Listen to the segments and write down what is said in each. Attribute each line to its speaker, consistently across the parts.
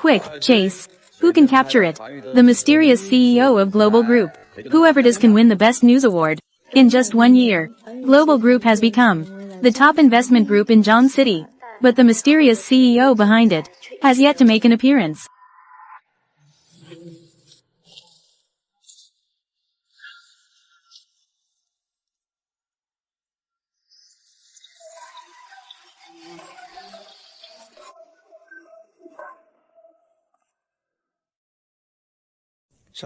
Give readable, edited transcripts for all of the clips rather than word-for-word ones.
Speaker 1: Quick, chase. Who can capture it? The mysterious CEO of Global Group. Whoever does can win the Best News Award. In just 1 year, Global Group has become the top investment group in John City. But the mysterious CEO behind it has yet to make an appearance.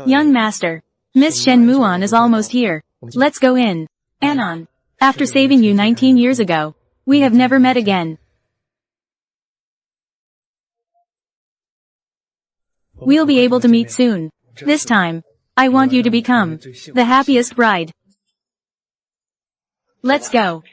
Speaker 1: Young master, Miss Shen Muon is almost here. Let's go in. Anon. After saving you 19 years ago, we have never met again. We'll be able to meet soon. This time, I want you to become the happiest bride. Let's go.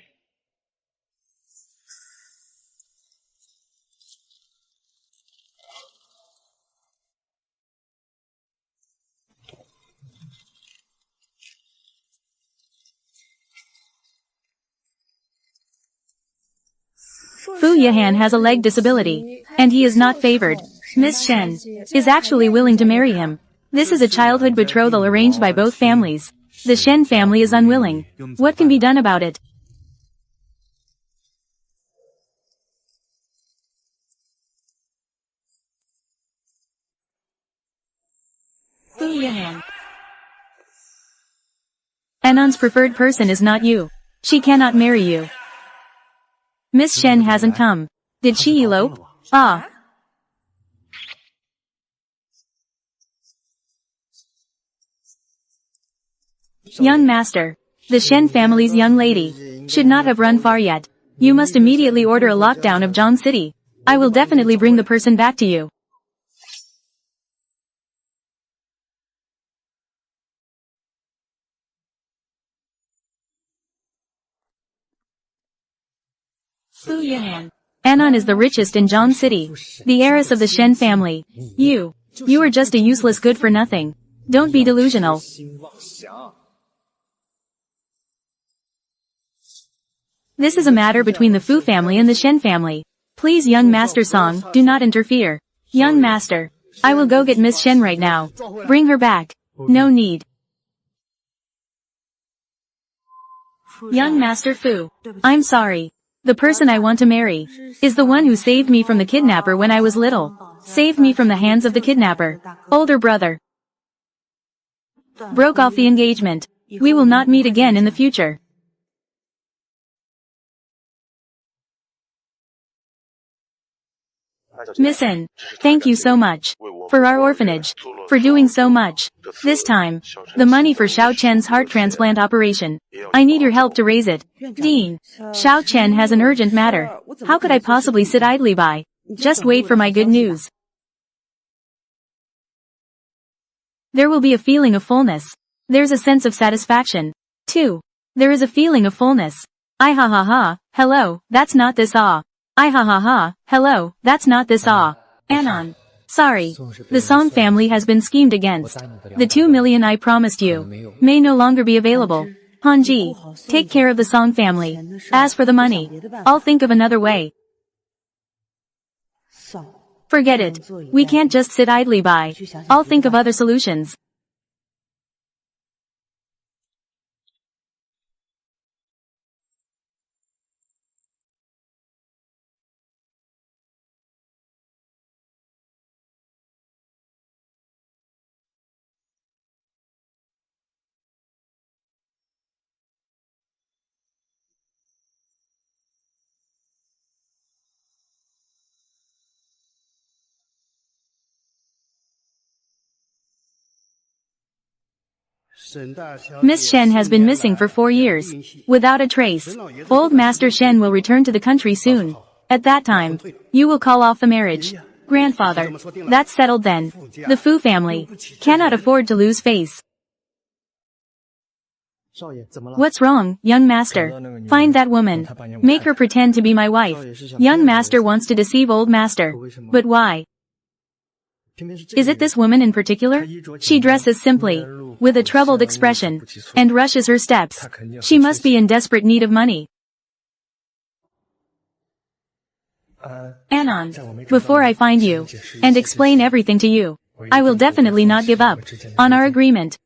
Speaker 1: Fu Yahan has a leg disability, and he is not favored. Miss Shen is actually willing to marry him. This is a childhood betrothal arranged by both families. The Shen family is unwilling. What can be done about it? Fu Yahan. Anon's preferred person is not you. She cannot marry you. Miss Shen hasn't come. Did she elope? Ah. Young master. The Shen family's young lady should not have run far yet. You must immediately order a lockdown of John City. I will definitely bring the person back to you. Fu Yahan. Anon is the richest in John City, the heiress of the Shen family. You are just a useless good-for-nothing. Don't be delusional. This is a matter between the Fu family and the Shen family. Please, young master Song, do not interfere. Young master, I will go get Miss Shen right now. Bring her back. No need. Young master Fu, I'm sorry. The person I want to marry is the one who saved me from the kidnapper when I was little. Saved me from the hands of the kidnapper. Older brother. Broke off the engagement. We will not meet again in the future. Miss N, thank you so much. For our orphanage. For doing so much. This time, the money for Xiao Chen's heart transplant operation. I need your help to raise it. Dean, Xiao Chen has an urgent matter. How could I possibly sit idly by? Just wait for my good news. There will be a feeling of fullness. There's a sense of satisfaction. Too. There is a feeling of fullness. I ha ha ha, hello, that's not this ah. I ha ha ha, hello, that's not this ah. Anon. Sorry. The Song family has been schemed against. The 2 million I promised you may no longer be available. Hanji, take care of the Song family. As for the money, I'll think of another way. Forget it. We can't just sit idly by. I'll think of other solutions. Miss Shen has been missing for 4 years. Without a trace. Old Master Shen will return to the country soon. At that time, you will call off the marriage. Grandfather. That's settled then. The Fu family cannot afford to lose face. What's wrong, young master? Find that woman. Make her pretend to be my wife. Young master wants to deceive old master. But why? Is it this woman in particular? She dresses simply, with a troubled expression, and rushes her steps. She must be in desperate need of money. Anon. Before I find you and explain everything to you, I will definitely not give up on our agreement.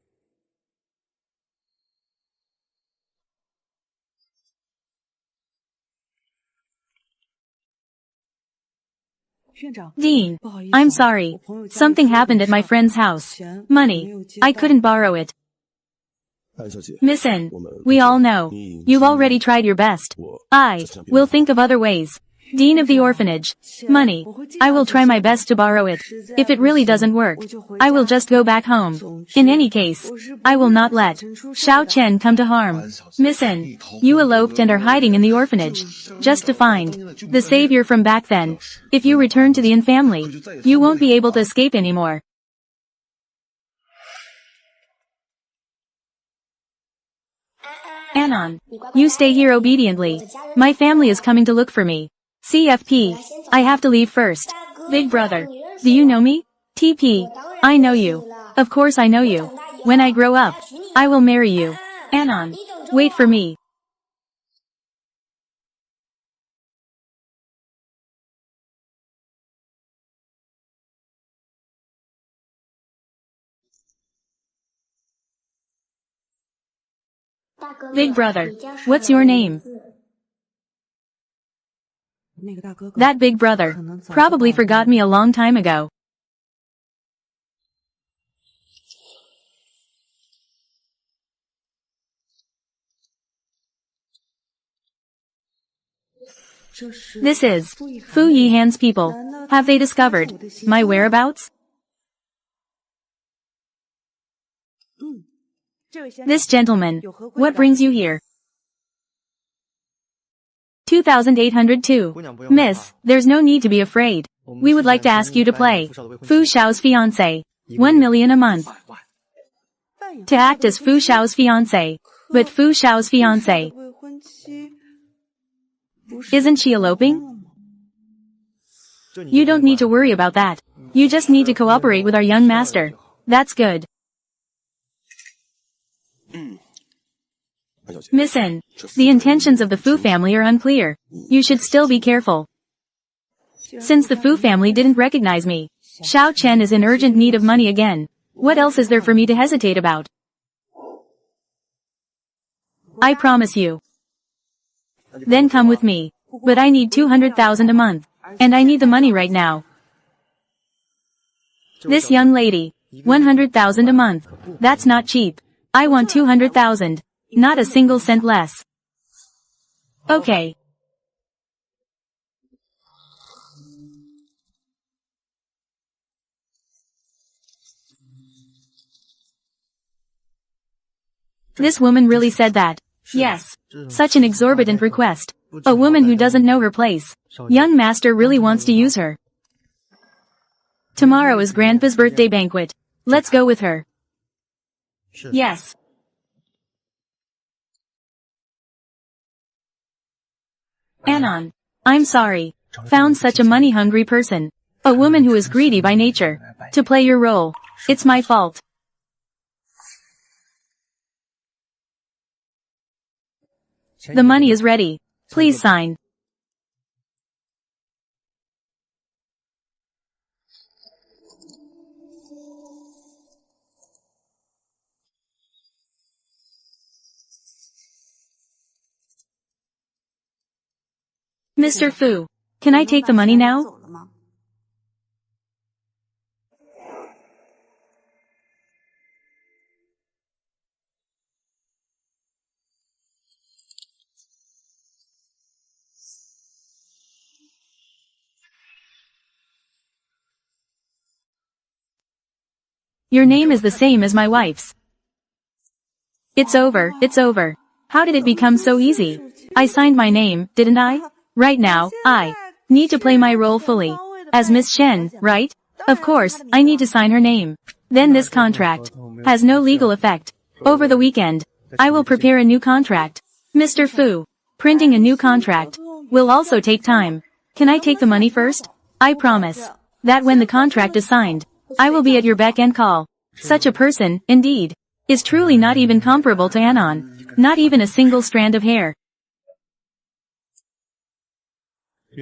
Speaker 1: Dean, I'm sorry. Something happened at my friend's house. Money. I couldn't borrow it. Miss N, we all know. You've already tried your best. I will think of other ways. Dean of the orphanage. Money. I will try my best to borrow it. If it really doesn't work, I will just go back home. In any case, I will not let Xiao Chen come to harm. Miss N, you eloped and are hiding in the orphanage, just to find the savior from back then. If you return to the Yin family, you won't be able to escape anymore. Anon, you stay here obediently. My family is coming to look for me. CFP, I have to leave first. Big brother, do you know me? TP, I know you. Of course I know you. When I grow up, I will marry you. Anon, wait for me. Big brother, what's your name? That big brother probably forgot me a long time ago. This is Fu Yihan's people. Have they discovered my whereabouts? This gentleman, what brings you here? 2802. Miss, there's no need to be afraid. We would like to ask you to play Fu Xiao's fiancé. 1 million a month. To act as Fu Xiao's fiancé. But Fu Xiao's fiancé, isn't she eloping? You don't need to worry about that. You just need to cooperate with our young master. That's good. Miss N, the intentions of the Fu family are unclear. You should still be careful. Since the Fu family didn't recognize me, Xiao Chen is in urgent need of money again. What else is there for me to hesitate about? I promise you. Then come with me. But I need 200,000 a month. And I need the money right now. This young lady, 100,000 a month. That's not cheap. I want 200,000. Not a single cent less. Okay. This woman really said that. Yes. Such an exorbitant request. A woman who doesn't know her place. Young master really wants to use her. Tomorrow is Grandpa's birthday banquet. Let's go with her. Yes. Anon, I'm sorry. Found such a money-hungry person. A woman who is greedy by nature. To play your role. It's my fault. The money is ready. Please sign. Mr. Fu, can I take the money now? Your name is the same as my wife's. It's over, it's over. How did it become so easy? I signed my name, didn't I? Right now, I need to play my role fully. As Miss Shen, right? Of course, I need to sign her name. Then this contract has no legal effect. Over the weekend, I will prepare a new contract. Mr. Fu, printing a new contract will also take time. Can I take the money first? I promise that when the contract is signed, I will be at your beck and call. Such a person, indeed, is truly not even comparable to Anon. Not even a single strand of hair.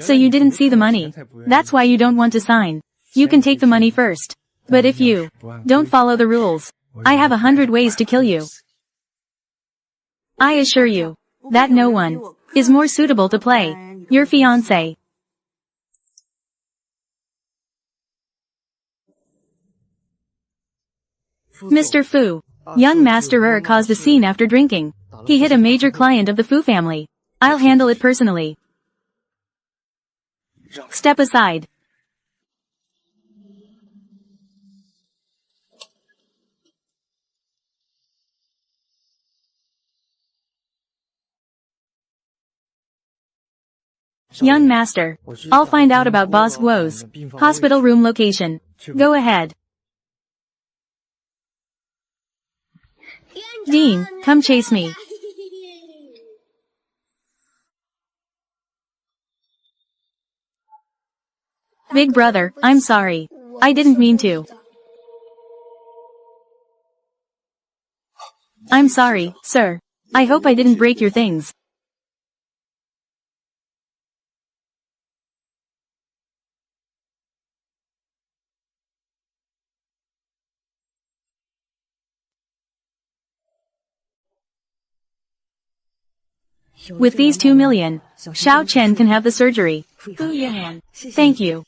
Speaker 1: So you didn't see the money. That's why you don't want to sign. You can take the money first. But if you don't follow the rules, I have 100 ways to kill you. I assure you that no one is more suitable to play your fiancé. Mr. Fu. Young Master caused a scene after drinking. He hit a major client of the Fu family. I'll handle it personally. Step aside. Young Master. I'll find out about Boss Guo's hospital room location. Go ahead. Dean, come chase me. Big brother, I'm sorry. I didn't mean to. I'm sorry, sir. I hope I didn't break your things. With these 2 million, Xiao Chen can have the surgery. Fu Yan. Thank you.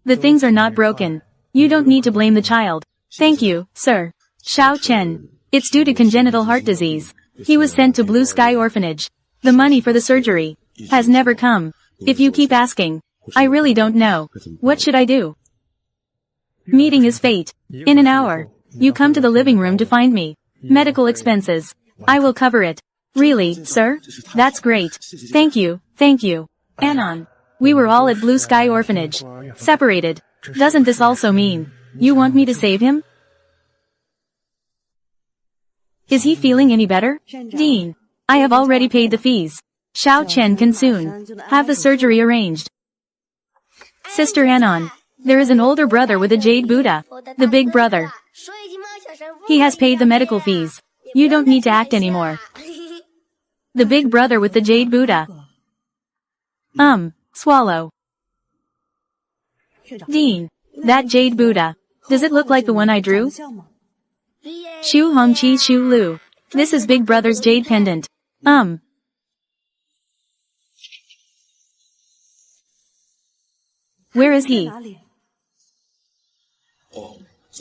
Speaker 1: The things are not broken. You don't need to blame the child. Thank you, sir. Xiao Chen. It's due to congenital heart disease. He was sent to Blue Sky Orphanage. The money for the surgery has never come. If you keep asking, I really don't know. What should I do? Meeting is fate. In an hour, you come to the living room to find me. Medical expenses. I will cover it. Really, sir? That's great. Thank you, thank you. Anon. We were all at Blue Sky Orphanage. Separated. Doesn't this also mean you want me to save him? Is he feeling any better? Dean. I have already paid the fees. Xiao Chen can soon have the surgery arranged. Sister Anon. There is an older brother with a jade Buddha. The big brother. He has paid the medical fees. You don't need to act anymore. The big brother with the jade Buddha. Swallow. Dean. That jade Buddha. Does it look like the one I drew? Shu Hongqi Shu Lu. This is big brother's jade pendant. Where is he?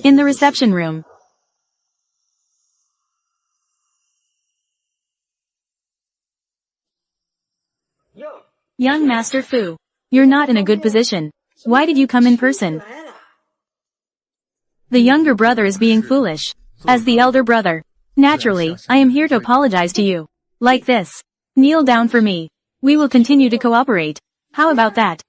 Speaker 1: In the reception room. Young Master Fu. You're not in a good position. Why did you come in person? The younger brother is being foolish. As the elder brother. Naturally, I am here to apologize to you. Like this. Kneel down for me. We will continue to cooperate. How about that?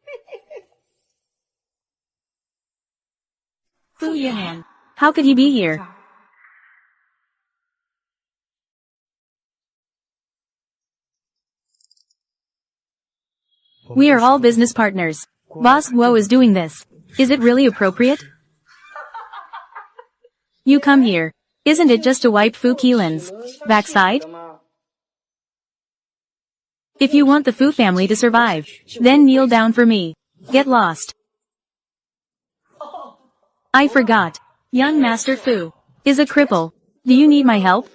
Speaker 1: Fu Yan. How could he be here? We are all business partners. Boss Guo is doing this. Is it really appropriate? You come here. Isn't it just to wipe Fu Qilin's backside? If you want the Fu family to survive, then kneel down for me. Get lost. I forgot. Young Master Fu is a cripple. Do you need my help?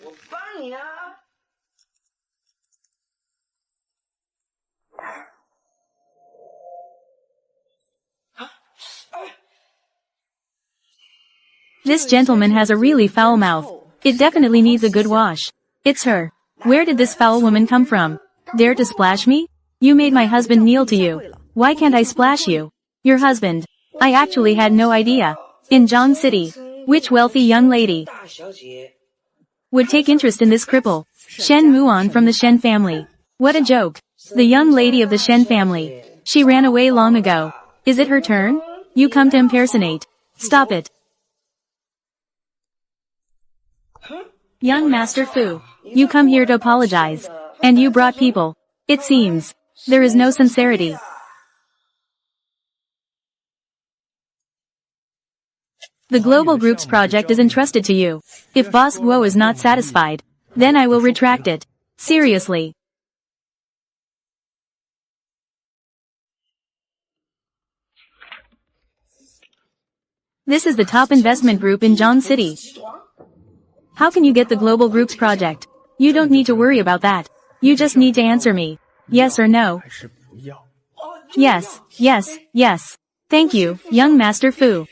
Speaker 1: This gentleman has a really foul mouth. It definitely needs a good wash. It's her. Where did this foul woman come from? Dare to splash me? You made my husband kneel to you. Why can't I splash you? Your husband. I actually had no idea. In Zhang City, which wealthy young lady would take interest in this cripple? Shen Muan from the Shen family. What a joke. The young lady of the Shen family. She ran away long ago. Is it her turn? You come to impersonate. Stop it. Young Master Fu, you come here to apologize. And you brought people. It seems there is no sincerity. The global group's project is entrusted to you. If Boss Guo is not satisfied, then I will retract it. Seriously. This is the top investment group in Zhang City. How can you get the global group's project? You don't need to worry about that. You just need to answer me. Yes or no? Yes, yes, yes. Thank you, young Master Fu.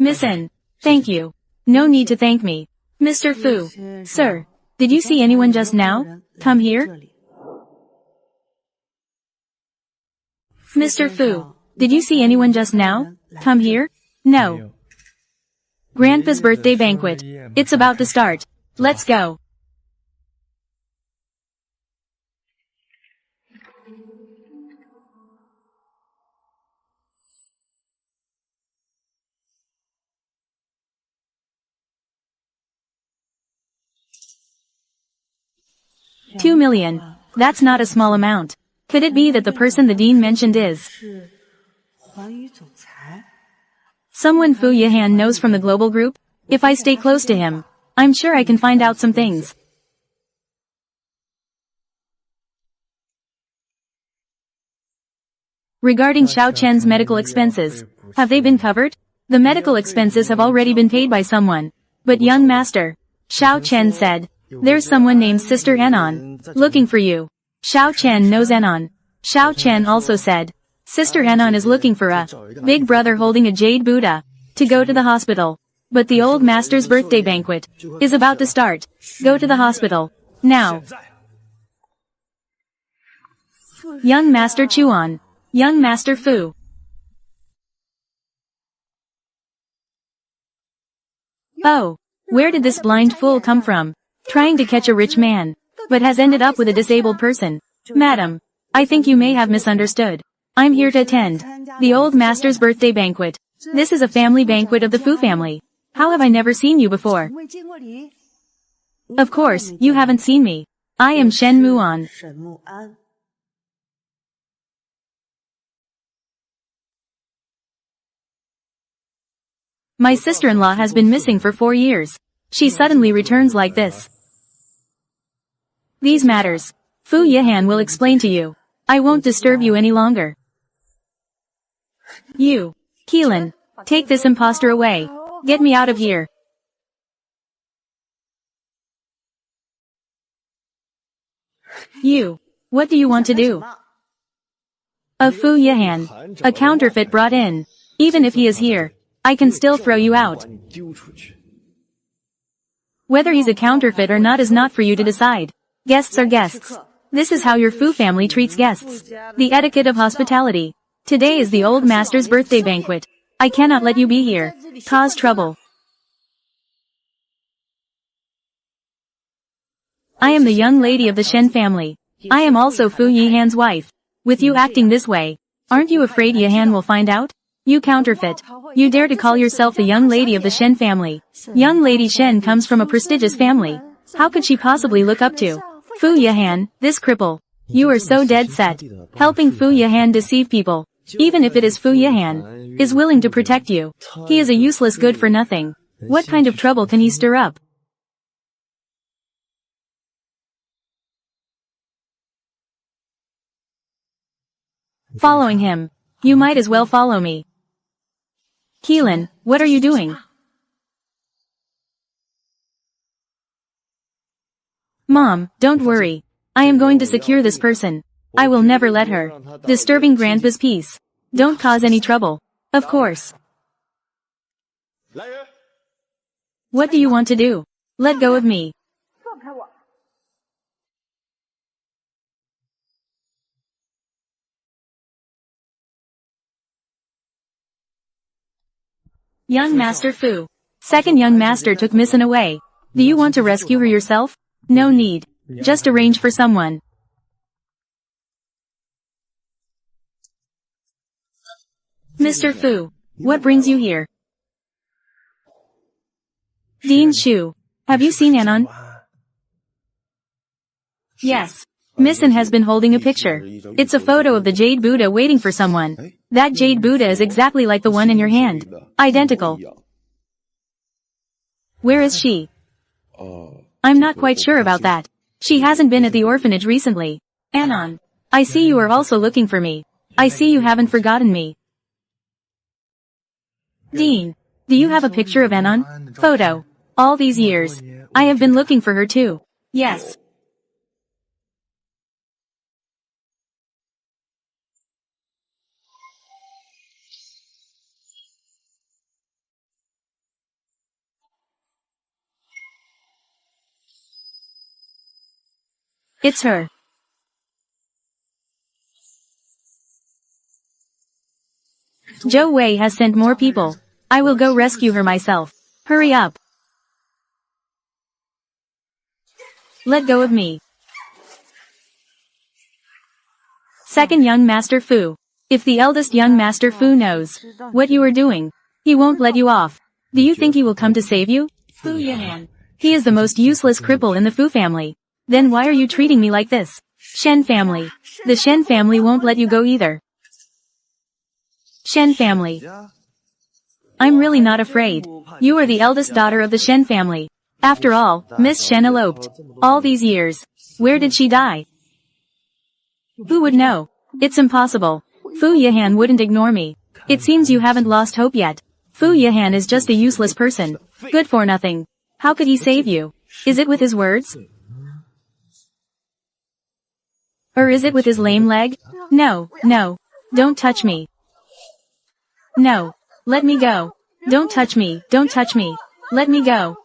Speaker 1: Miss N. Thank you. No need to thank me. Mr. Fu. Sir. Did you see anyone just now? Come here. Mr. Fu. Did you see anyone just now? Come here. No. Grandpa's birthday banquet. It's about to start. Let's go. $2 million. That's not a small amount. Could it be that the person the dean mentioned is someone Fu Yihan knows from the global group? If I stay close to him, I'm sure I can find out some things. Regarding Xiao Chen's medical expenses, have they been covered? The medical expenses have already been paid by someone. But young master, Xiao Chen said, there's someone named Sister Anon looking for you. Xiao Chen knows Anon. Xiao Chen also said, Sister Anon is looking for a big brother holding a jade Buddha to go to the hospital. But the old master's birthday banquet is about to start. Go to the hospital. Now. Young Master Chuan. Young Master Fu. Oh. Where did this blind fool come from? Trying to catch a rich man, but has ended up with a disabled person. Madam, I think you may have misunderstood. I'm here to attend the old master's birthday banquet. This is a family banquet of the Fu family. How have I never seen you before? Of course, you haven't seen me. I am Shen Muan. My sister-in-law has been missing for 4 years. She suddenly returns like this. These matters, Fu Yihan will explain to you. I won't disturb you any longer. You, Keelan, take this imposter away. Get me out of here. You, what do you want to do? A Fu Yihan, a counterfeit brought in. Even if he is here, I can still throw you out. Whether he's a counterfeit or not is not for you to decide. Guests are guests. This is how your Fu family treats guests. The etiquette of hospitality. Today is the old master's birthday banquet. I cannot let you be here. Cause trouble. I am the young lady of the Shen family. I am also Fu Yihan's wife. With you acting this way, aren't you afraid Yihan will find out? You counterfeit. You dare to call yourself the young lady of the Shen family. Young lady Shen comes from a prestigious family. How could she possibly look up to Fu Yihan, this cripple? You are so dead set. Helping Fu Yihan deceive people, even if it is Fu Yihan, is willing to protect you. He is a useless good for nothing. What kind of trouble can he stir up? Following him. You might as well follow me. Keelan, what are you doing? Mom, don't worry. I am going to secure this person. I will never let her disturbing Grandpa's peace. Don't cause any trouble. Of course. What do you want to do? Let go of me. Young Master Fu. Second young master took Miss An away. Do you want to rescue her yourself? No need. Just arrange for someone. Mr. Fu, what brings you here? Dean Shu, have you seen Anon? Yes. Miss N has been holding a picture. It's a photo of the Jade Buddha waiting for someone. That Jade Buddha is exactly like the one in your hand. Identical. Where is she? I'm not quite sure about that. She hasn't been at the orphanage recently. Anon. I see you are also looking for me. I see you haven't forgotten me. Dean. Do you have a picture of Anon? Photo. All these years. I have been looking for her too. Yes. It's her. Zhou Wei has sent more people. I will go rescue her myself. Hurry up. Let go of me. Second young Master Fu. If the eldest young Master Fu knows what you are doing, he won't let you off. Do you think he will come to save you? Fu Yahan. He is the most useless cripple in the Fu family. Then why are you treating me like this? Shen family. The Shen family won't let you go either. Shen family. I'm really not afraid. You are the eldest daughter of the Shen family. After all, Miss Shen eloped. All these years. Where did she die? Who would know? It's impossible. Fu Yahan wouldn't ignore me. It seems you haven't lost hope yet. Fu Yahan is just a useless person. Good for nothing. How could he save you? Is it with his words? Or is it with his lame leg? No, no. Don't touch me. No. Let me go. Don't touch me, don't touch me. Let me go.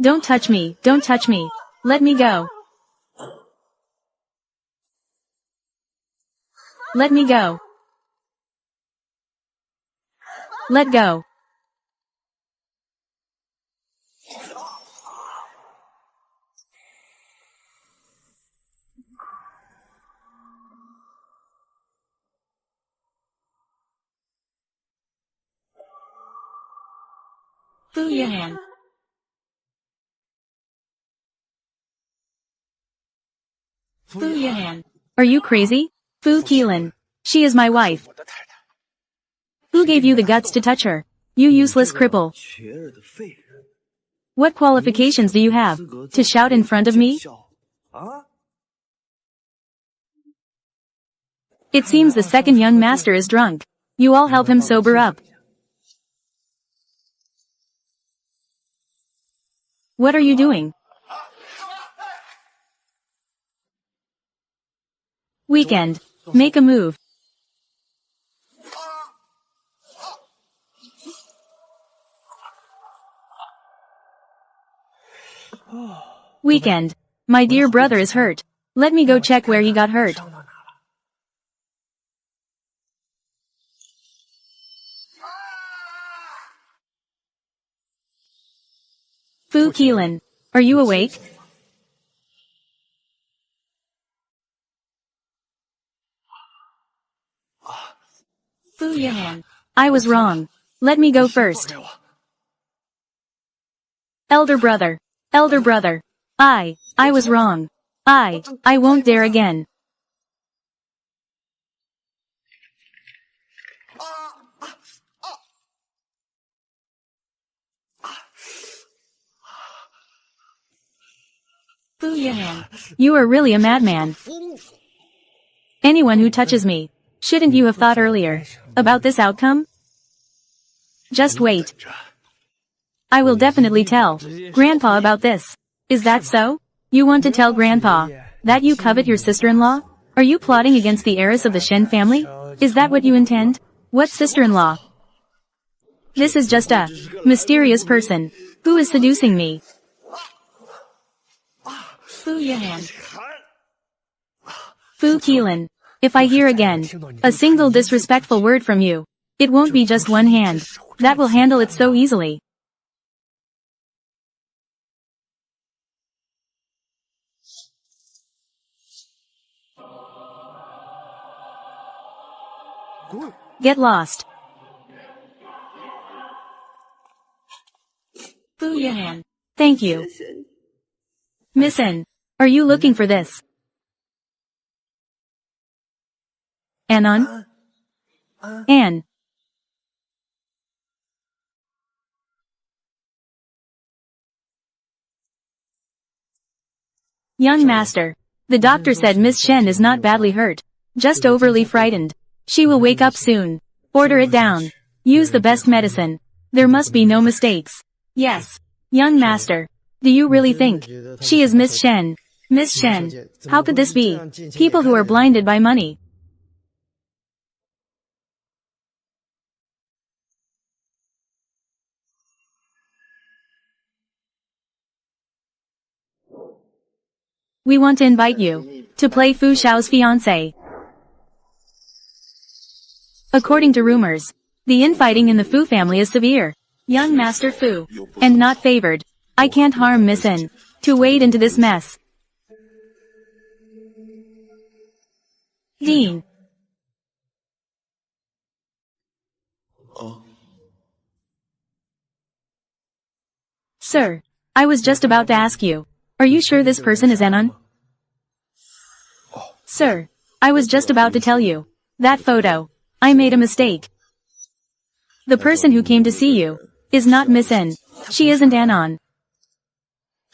Speaker 1: Don't touch me, don't touch me. Let me go. Let me go. Let go. Fu Yahan. Fu Yahan. Are you crazy? Fu Keelan. She is my wife. Who gave you the guts to touch her? You useless cripple. What qualifications do you have to shout in front of me? It seems the second young master is drunk. You all help him sober up. What are you doing? Weekend. Make a move. Weekend. My dear brother is hurt. Let me go check where he got hurt. Fu Keelan. Are you awake? Fu Yahan. I was wrong. Let me go first. Elder brother. Elder brother. I was wrong. I won't dare again. Fu Yahan. You are really a madman. Anyone who touches me. Shouldn't you have thought earlier about this outcome? Just wait. I will definitely tell Grandpa about this. Is that so? You want to tell Grandpa that you covet your sister-in-law? Are you plotting against the heiress of the Shen family? Is that what you intend? What sister-in-law? This is just a mysterious person who is seducing me. Fu Yahan. Fu Keelan. If I hear again a single disrespectful word from you, it won't be just one hand that will handle it so easily. Get lost. Fu Yahan. Thank you. Miss N. Are you looking for this? Anon? Anne. Young master. The doctor said Miss Shen is not badly hurt. Just overly frightened. She will wake up soon. Order it down. Use the best medicine. There must be no mistakes. Yes. Young master. Do you really think she is Miss Shen? Miss Shen. How could this be? People who are blinded by money. We want to invite you to play Fu Xiao's fiancé. According to rumors, the infighting in the Fu family is severe. Young Master Fu. And not favored. I can't harm Miss N to wade into this mess. Dean. Sir, I was just about to ask you. Are you sure this person is Anon? Sir, I was just about to tell you. That photo. I made a mistake. The person who came to see you is not Miss N. She isn't Anon.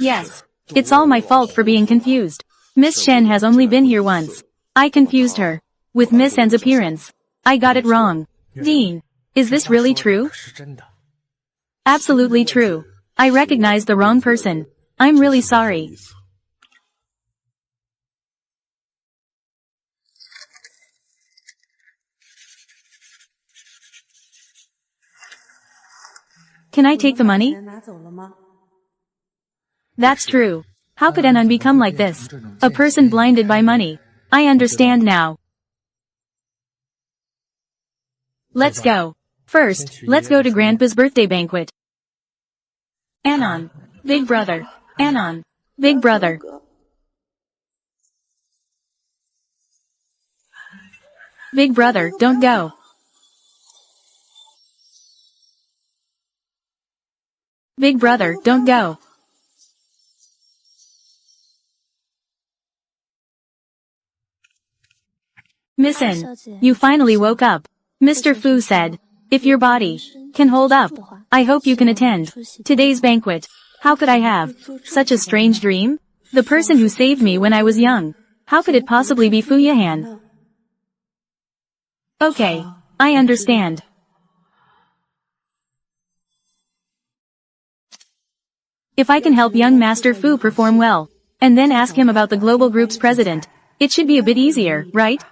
Speaker 1: Yes. It's all my fault for being confused. Miss Shen has only been here once. I confused her with Miss N's appearance. I got it wrong. Dean, is this really true? Absolutely true. I recognized the wrong person. I'm really sorry. Can I take the money? That's true. How could Anon become like this? A person blinded by money. I understand now. Let's go. First, let's go to Grandpa's birthday banquet. Anon. Big brother. Anon. Big brother. Big brother, don't go. Big brother, don't go. Miss N, you finally woke up. Mr. Fu said, if your body can hold up, I hope you can attend today's banquet. How could I have such a strange dream? The person who saved me when I was young. How could it possibly be Fu Yahan? Okay, I understand. If I can help young Master Fu perform well, and then ask him about the global group's president, it should be a bit easier, right?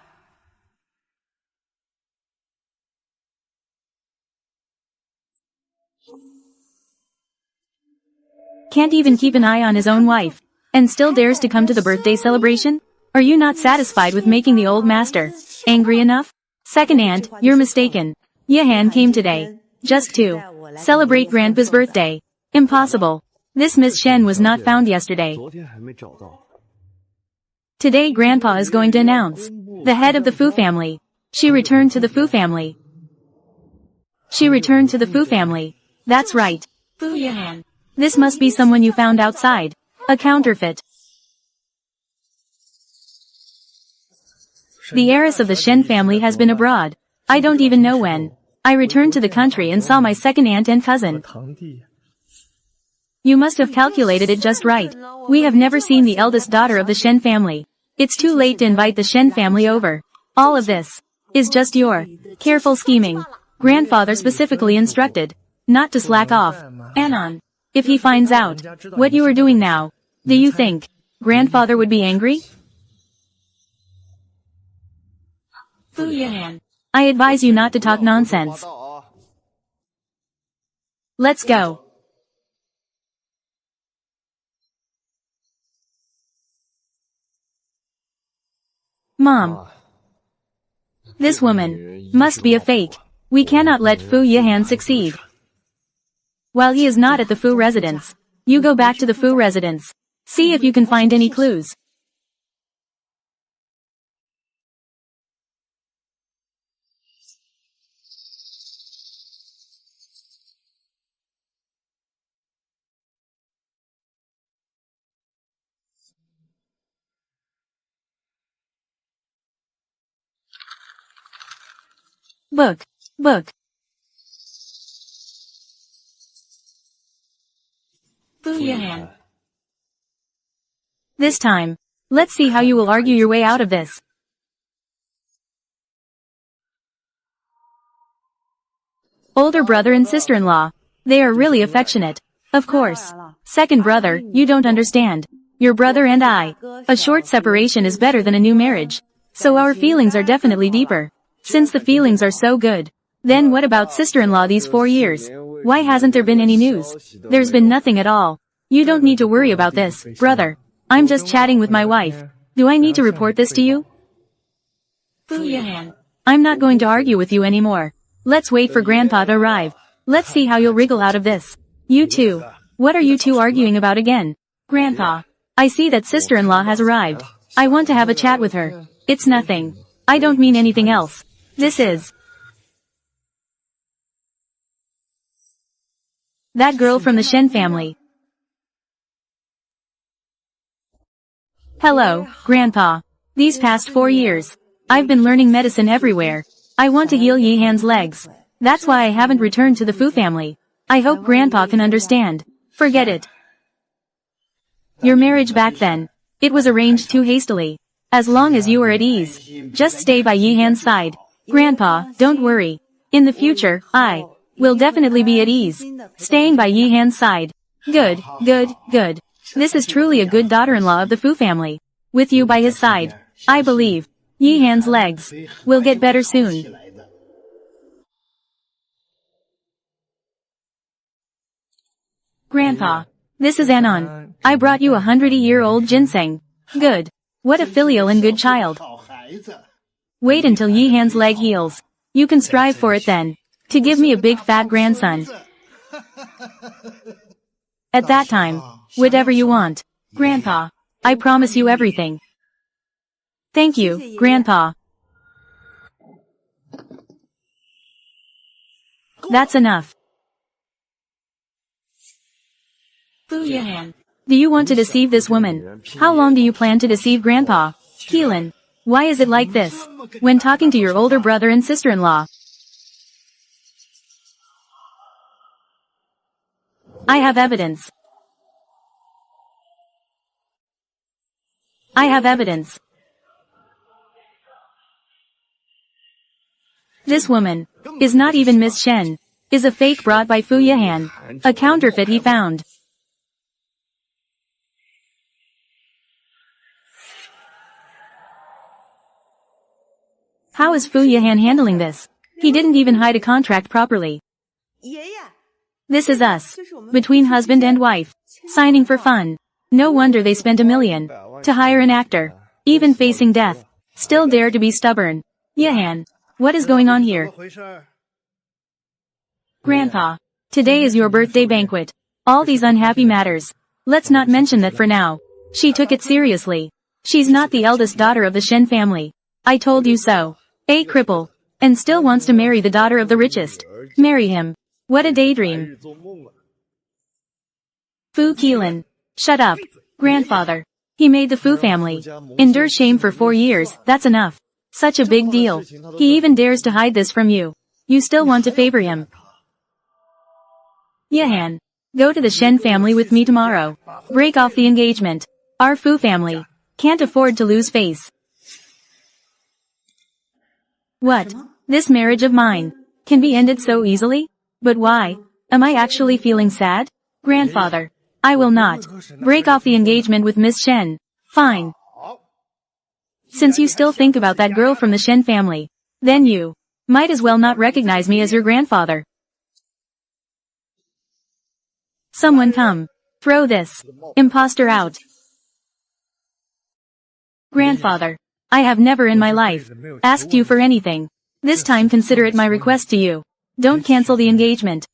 Speaker 1: Can't even keep an eye on his own wife, and still dares to come to the birthday celebration? Are you not satisfied with making the old master angry enough? Second aunt, you're mistaken. Yahan came today, just to celebrate Grandpa's birthday. Impossible. This Miss Shen was not found yesterday. Today Grandpa is going to announce the head of the Fu family. She returned to the Fu family. She returned to the Fu family. That's right. Fu Yahan. This must be someone you found outside. A counterfeit. The heiress of the Shen family has been abroad. I don't even know when. I returned to the country and saw my second aunt and cousin. You must have calculated it just right. We have never seen the eldest daughter of the Shen family. It's too late to invite the Shen family over. All of this is just your careful scheming. Grandfather specifically instructed not to slack off. Anon, if he finds out what you are doing now, do you think Grandfather would be angry? Fu Yahan, I advise you not to talk nonsense. Let's go. Mom. This woman must be a fake. We cannot let Fu Yahan succeed. While he is not at the Fu residence, you go back to the Fu residence. See if you can find any clues. Book. Book. Fu Yihan. This time, let's see how you will argue your way out of this. Older brother and sister-in-law. They are really affectionate. Of course. Second brother, you don't understand. Your brother and I. A short separation is better than a new marriage. So our feelings are definitely deeper. Since the feelings are so good. Then what about sister-in-law these 4 years? Why hasn't there been any news? There's been nothing at all. You don't need to worry about this, brother. I'm just chatting with my wife. Do I need to report this to you? Fu Yihan. I'm not going to argue with you anymore. Let's wait for Grandpa to arrive. Let's see how you'll wriggle out of this. You two. What are you two arguing about again? Grandpa. I see that sister-in-law has arrived. I want to have a chat with her. It's nothing. I don't mean anything else. This is that girl from the Shen family. Hello, Grandpa. These past 4 years, I've been learning medicine everywhere. I want to heal Yihan's legs. That's why I haven't returned to the Fu family. I hope Grandpa can understand. Forget it. Your marriage back then. It was arranged too hastily. As long as you are at ease, just stay by Yihan's side. Grandpa, don't worry. In the future, I will definitely be at ease. Staying by Yihan's side. Good, good, good. This is truly a good daughter-in-law of the Fu family. With you by his side, I believe Yihan's legs will get better soon. Grandpa, this is Anon. I brought you 100-year-old ginseng. Good. What a filial and good child. Wait until Yihan's leg heals. You can strive for it then. To give me a big fat grandson. At that time, whatever you want. Grandpa, I promise you everything. Thank you, Grandpa. That's enough. Fu Yihan. Do you want to deceive this woman? How long do you plan to deceive Grandpa? Keelan. Why is it like this? When talking to your older brother and sister-in-law. I have evidence. I have evidence. This woman is not even Miss Shen. Is a fake brought by Fu Yihan. A counterfeit he found. How is Fu Yihan handling this? He didn't even hide a contract properly. This is us. Between husband and wife. Signing for fun. No wonder they spent $1 million to hire an actor. Even facing death. Still dare to be stubborn. Yihan. What is going on here? Grandpa. Today is your birthday banquet. All these unhappy matters. Let's not mention that for now. She took it seriously. She's not the eldest daughter of the Shen family. I told you so. A cripple. And still wants to marry the daughter of the richest. Marry him. What a daydream. Fu Keelan. Shut up. Grandfather. He made the Fu family endure shame for 4 years, that's enough. Such a big deal. He even dares to hide this from you. You still want to favor him. Yihan. Go to the Shen family with me tomorrow. Break off the engagement. Our Fu family can't afford to lose face. What? This marriage of mine can be ended so easily? But why? Am I actually feeling sad? Grandfather. I will not break off the engagement with Miss Shen. Fine. Since you still think about that girl from the Shen family, then you might as well not recognize me as your grandfather. Someone come. Throw this imposter out. Grandfather. I have never in my life asked you for anything. This time consider it my request to you. Don't cancel the engagement.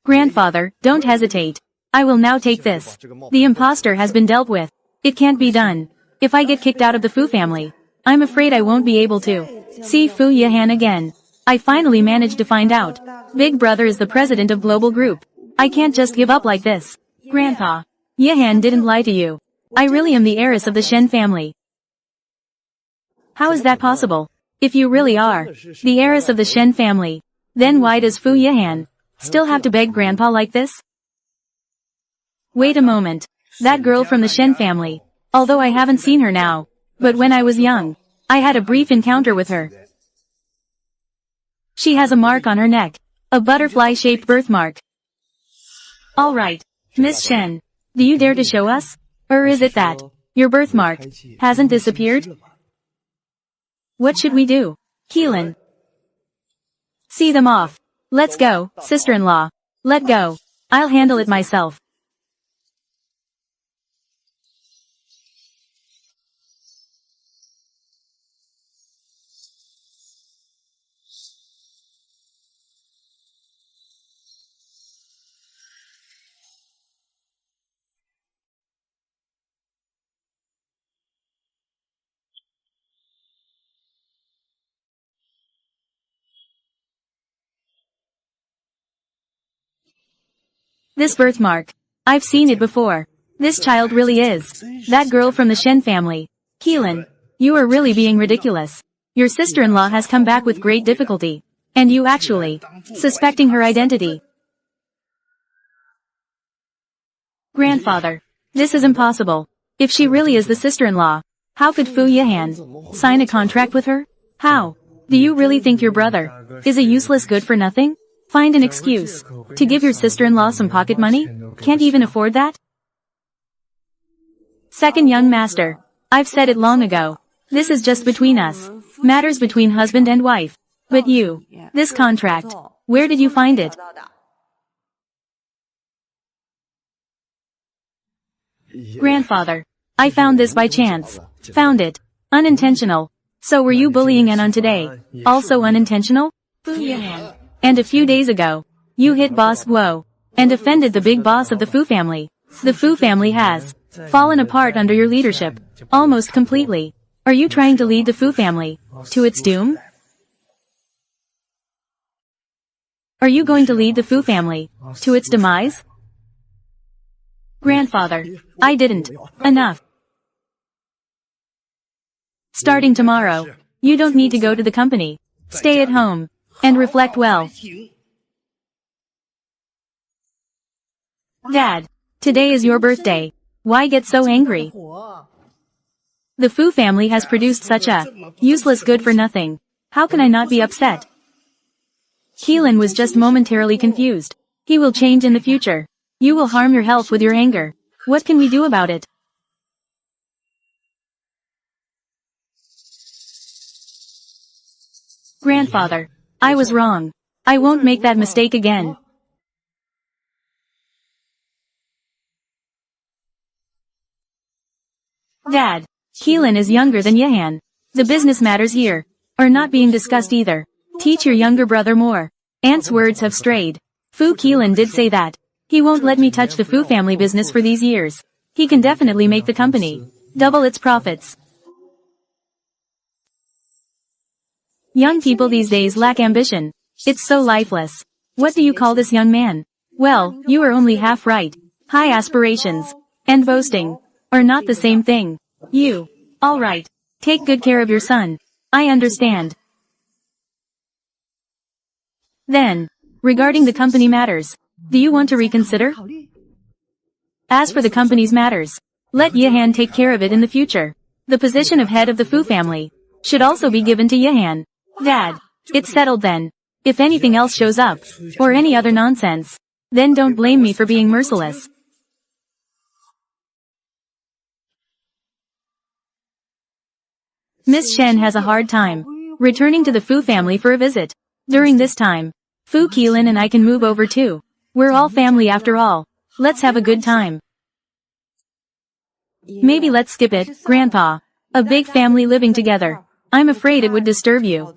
Speaker 1: Grandfather, don't hesitate. I will now take this. The imposter has been dealt with. It can't be done. If I get kicked out of the Fu family, I'm afraid I won't be able to see Fu Yihan again. I finally managed to find out. Big brother is the president of Global Group. I can't just give up like this. Grandpa. Yihan didn't lie to you. I really am the heiress of the Shen family. How is that possible? If you really are the heiress of the Shen family, then why does Fu Yihan still have to beg Grandpa like this? Wait a moment. That girl from the Shen family. Although I haven't seen her now. But when I was young, I had a brief encounter with her. She has a mark on her neck. A butterfly-shaped birthmark. Alright, Miss Shen. Do you dare to show us? Or is it that your birthmark hasn't disappeared? What should we do? Keelan. See them off. Let's go, sister-in-law. Let go. I'll handle it myself. This birthmark. I've seen it before. This child really is that girl from the Shen family. Keelan, you are really being ridiculous. Your sister-in-law has come back with great difficulty. And you actually suspecting her identity. Grandfather, this is impossible. If she really is the sister-in-law, how could Fu Yihan sign a contract with her? How? Do you really think your brother is a useless good for nothing? Find an excuse to give your sister-in-law some pocket money? Can't even afford that? Second young master, I've said it long ago. This is just between us. Matters between husband and wife. But you, this contract, where did you find it? Grandfather, I found this by chance. Found it. Unintentional. So were you bullying Anon today? Also unintentional? Fu Yihan. And a few days ago, you hit Boss Guo and offended the big boss of the Fu family. The Fu family has fallen apart under your leadership, almost completely. Are you trying to lead the Fu family to its doom? Are you going to lead the Fu family to its demise? Grandfather, I didn't. Enough. Starting tomorrow, you don't need to go to the company. Stay at home and reflect well. Dad, today is your birthday. Why get so angry? The Fu family has produced such a useless good for nothing. How can I not be upset? Keelan was just momentarily confused. He will change in the future. You will harm your health with your anger. What can we do about it? Grandfather, I was wrong. I won't make that mistake again. Dad, Keelan is younger than Yihan. The business matters here are not being discussed either. Teach your younger brother more. Aunt's words have strayed. Fu Keelan did say that he won't let me touch the Fu family business for these years. He can definitely make the company double its profits. Young people these days lack ambition. It's so lifeless. What do you call this young man? Well, you are only half right. High aspirations and boasting are not the same thing. You. All right. Take good care of your son. I understand. Then, regarding the company matters, do you want to reconsider? As for the company's matters, let Yihan take care of it in the future. The position of head of the Fu family should also be given to Yihan. Dad, it's settled then. If anything else shows up, or any other nonsense, then don't blame me for being merciless. Miss Shen has a hard time returning to the Fu family for a visit. During this time, Fu Keelan and I can move over too. We're all family after all. Let's have a good time. Maybe let's skip it, Grandpa. A big family living together. I'm afraid it would disturb you.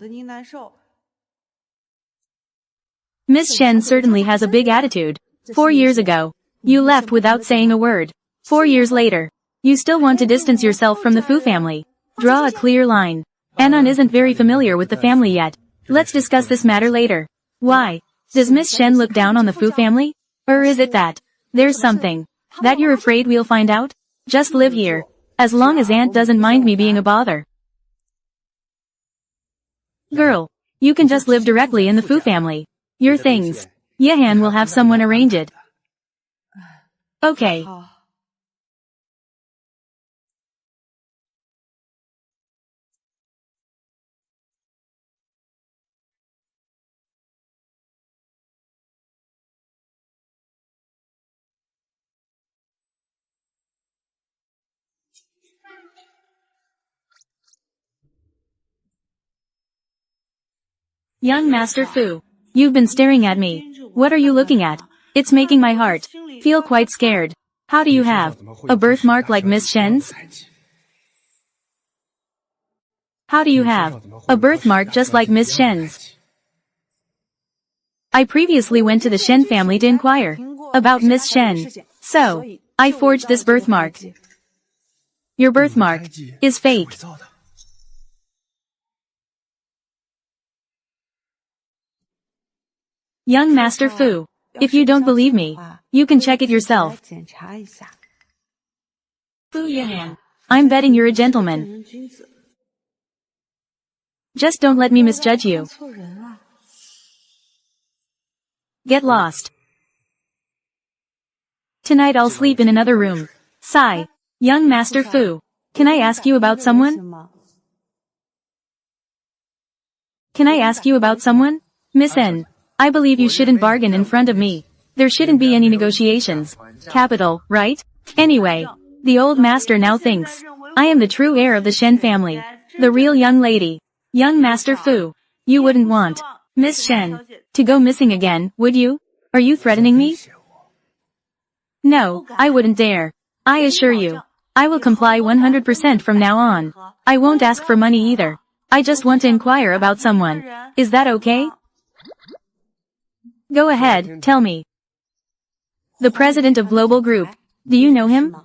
Speaker 1: Miss Shen certainly has a big attitude. 4 years ago, you left without saying a word. 4 years later, you still want to distance yourself from the Fu family. Draw a clear line. Anon isn't very familiar with the family yet. Let's discuss this matter later. Why? Does Miss Shen look down on the Fu family? Or is it that there's something that you're afraid we'll find out? Just live here. As long as Aunt doesn't mind me being a bother. Girl, you can just live directly in the Fu family. Your things. Yehan will have someone arrange it. Okay. Young Master Fu. You've been staring at me. What are you looking at? It's making my heart feel quite scared. How do you have a birthmark like Miss Shen's? How do you have a birthmark just like Miss Shen's? I previously went to the Shen family to inquire about Miss Shen. So, I forged this birthmark. Your birthmark is fake. Young Master Fu, if you don't believe me, you can check it yourself. Fu Yehan, I'm betting you're a gentleman. Just don't let me misjudge you. Get lost. Tonight I'll sleep in another room. Sigh. Young Master Fu, can I ask you about someone? Can I ask you about someone? Miss N, I believe you shouldn't bargain in front of me. There shouldn't be any negotiations. Capital, right? Anyway, the old master now thinks I am the true heir of the Shen family. The real young lady. Young Master Fu, you wouldn't want Miss Shen to go missing again, would you? Are you threatening me? No, I wouldn't dare. I assure you, I will comply 100% from now on. I won't ask for money either. I just want to inquire about someone. Is that okay? Go ahead, tell me. The president of Global Group. Do you know him?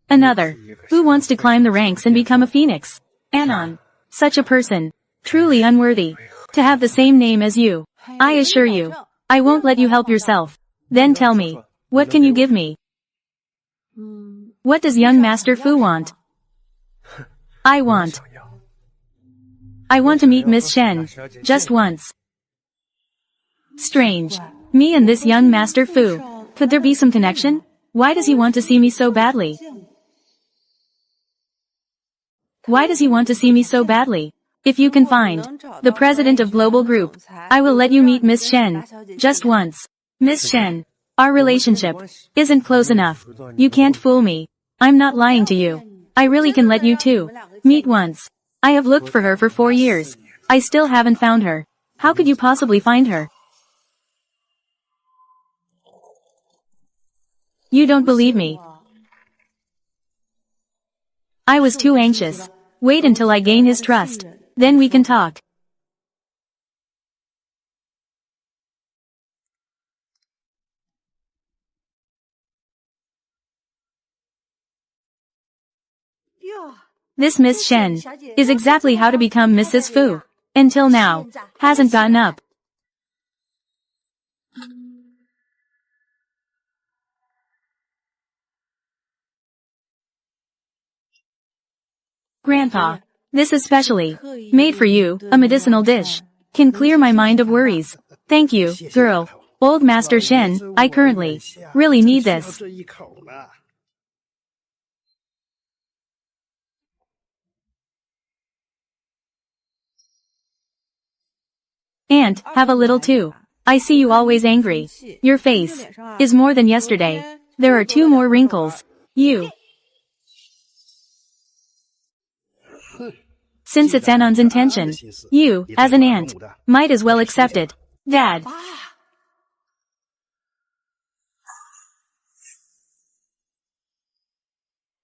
Speaker 1: Another. Who wants to climb the ranks and become a phoenix? Anon. Such a person. Truly unworthy to have the same name as you. I assure you, I won't let you help yourself. Then tell me, what can you give me? What does young Master Fu want? I want to meet Miss Shen. Just once. Strange. Me and this young Master Fu. Could there be some connection? Why does he want to see me so badly? Why does he want to see me so badly? If you can find the president of Global Group, I will let you meet Miss Shen. Just once. Miss Shen, our relationship isn't close enough. You can't fool me. I'm not lying to you. I really can let you two meet once. I have looked for her for 4 years. I still haven't found her. How could you possibly find her? You don't believe me. I was too anxious. Wait until I gain his trust. Then we can talk. This Miss Shen is exactly how to become Mrs. Fu. Until now, hasn't gotten up. Grandpa, this is specially made for you, a medicinal dish. Can clear my mind of worries. Thank you, girl. Old Master Shen, I currently really need this. And, have a little too. I see you always angry. Your face is more than yesterday. There are 2 more wrinkles. Since it's Anon's intention, you, as an aunt, might as well accept it. Dad.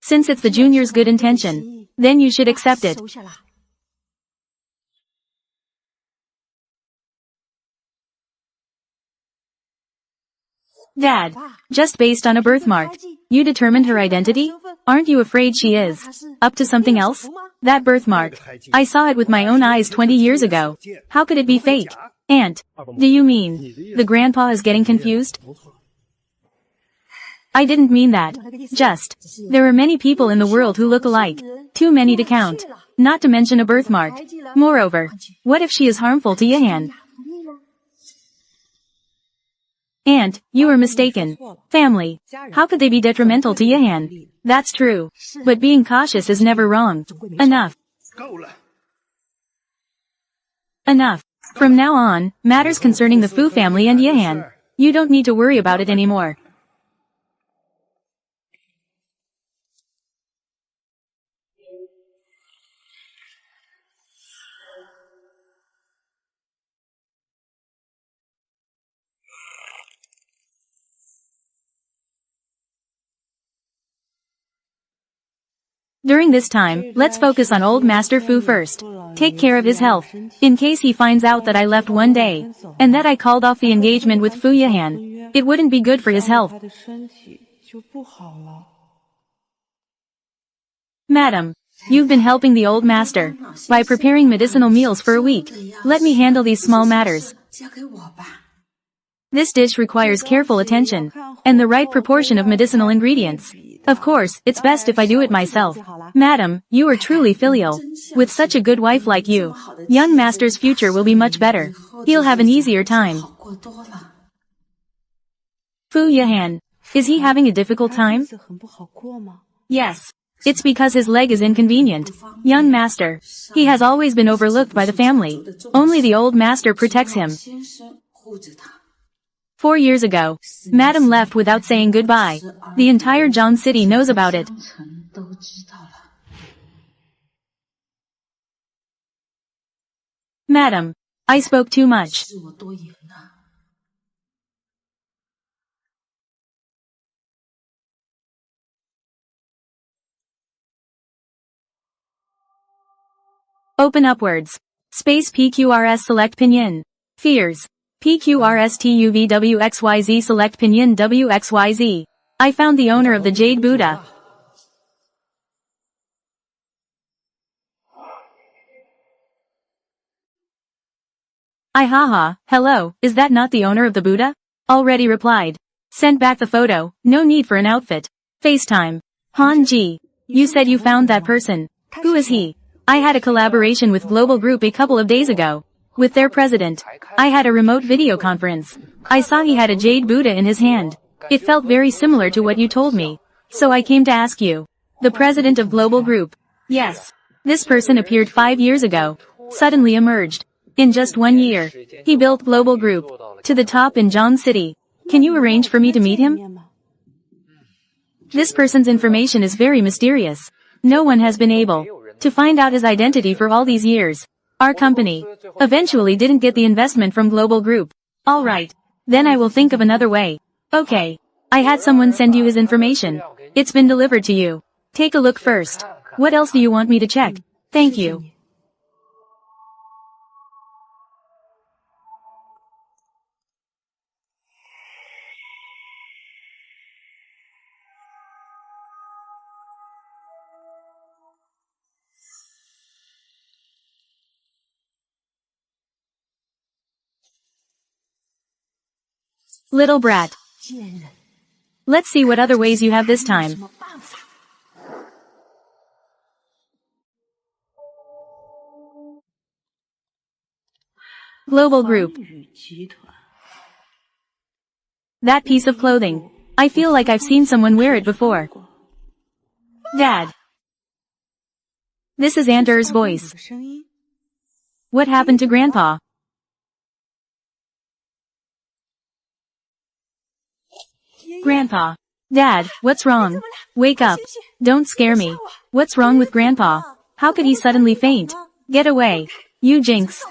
Speaker 1: Since it's the junior's good intention, then you should accept it. Dad, just based on a birthmark, you determined her identity? Aren't you afraid she is up to something else? That birthmark, I saw it with my own eyes 20 years ago. How could it be fake? Aunt, do you mean the grandpa is getting confused? I didn't mean that. Just, there are many people in the world who look alike. Too many to count. Not to mention a birthmark. Moreover, what if she is harmful to Yahan? Aunt, you are mistaken. Family. How could they be detrimental to Yahan? That's true. But being cautious is never wrong. Enough. Enough. From now on, matters concerning the Fu family and Yahan. You don't need to worry about it anymore. During this time, let's focus on old Master Fu first. Take care of his health. In case he finds out that I left one day, and that I called off the engagement with Fu Yahan, it wouldn't be good for his health. Madam, you've been helping the old master by preparing medicinal meals for a week. Let me handle these small matters. This dish requires careful attention, and the right proportion of medicinal ingredients. Of course, it's best if I do it myself. Madam, you are truly filial. With such a good wife like you, young master's future will be much better. He'll have an easier time. Fu Yahan. Is he having a difficult time? Yes. It's because his leg is inconvenient. Young master. He has always been overlooked by the family. Only the old master protects him. 4 years ago, Madam left without saying goodbye. The entire Zhang city knows about it. Madam, I spoke too much. Open upwards. Space PQRS select pinyin. Fears. PQRSTUVWXYZ select pinyin WXYZ. I found the owner of the Jade Buddha. Haha, hello, is that not the owner of the Buddha? Already replied. Sent back the photo, no need for an outfit. FaceTime. Han Ji. You said you found that person. Who is he? I had a collaboration with Global Group a couple of days ago. With their president. I had a remote video conference. I saw he had a jade Buddha in his hand. It felt very similar to what you told me. So I came to ask you. The president of Global Group. Yes. This person appeared 5 years ago. Suddenly emerged. In just 1 year. He built Global Group. To the top in Zhang City. Can you arrange for me to meet him? This person's information is very mysterious. No one has been able to find out his identity for all these years. Our company eventually didn't get the investment from Global Group. Alright. Then I will think of another way. Okay. I had someone send you his information. It's been delivered to you. Take a look first. What else do you want me to check? Thank you. Little brat. Let's see what other ways you have this time. Global Group. That piece of clothing. I feel like I've seen someone wear it before. Dad. This is Aunt Er's voice. What happened to Grandpa? Grandpa. Dad, what's wrong? Wake up. Don't scare me. What's wrong with Grandpa? How could he suddenly faint? Get away. You jinx.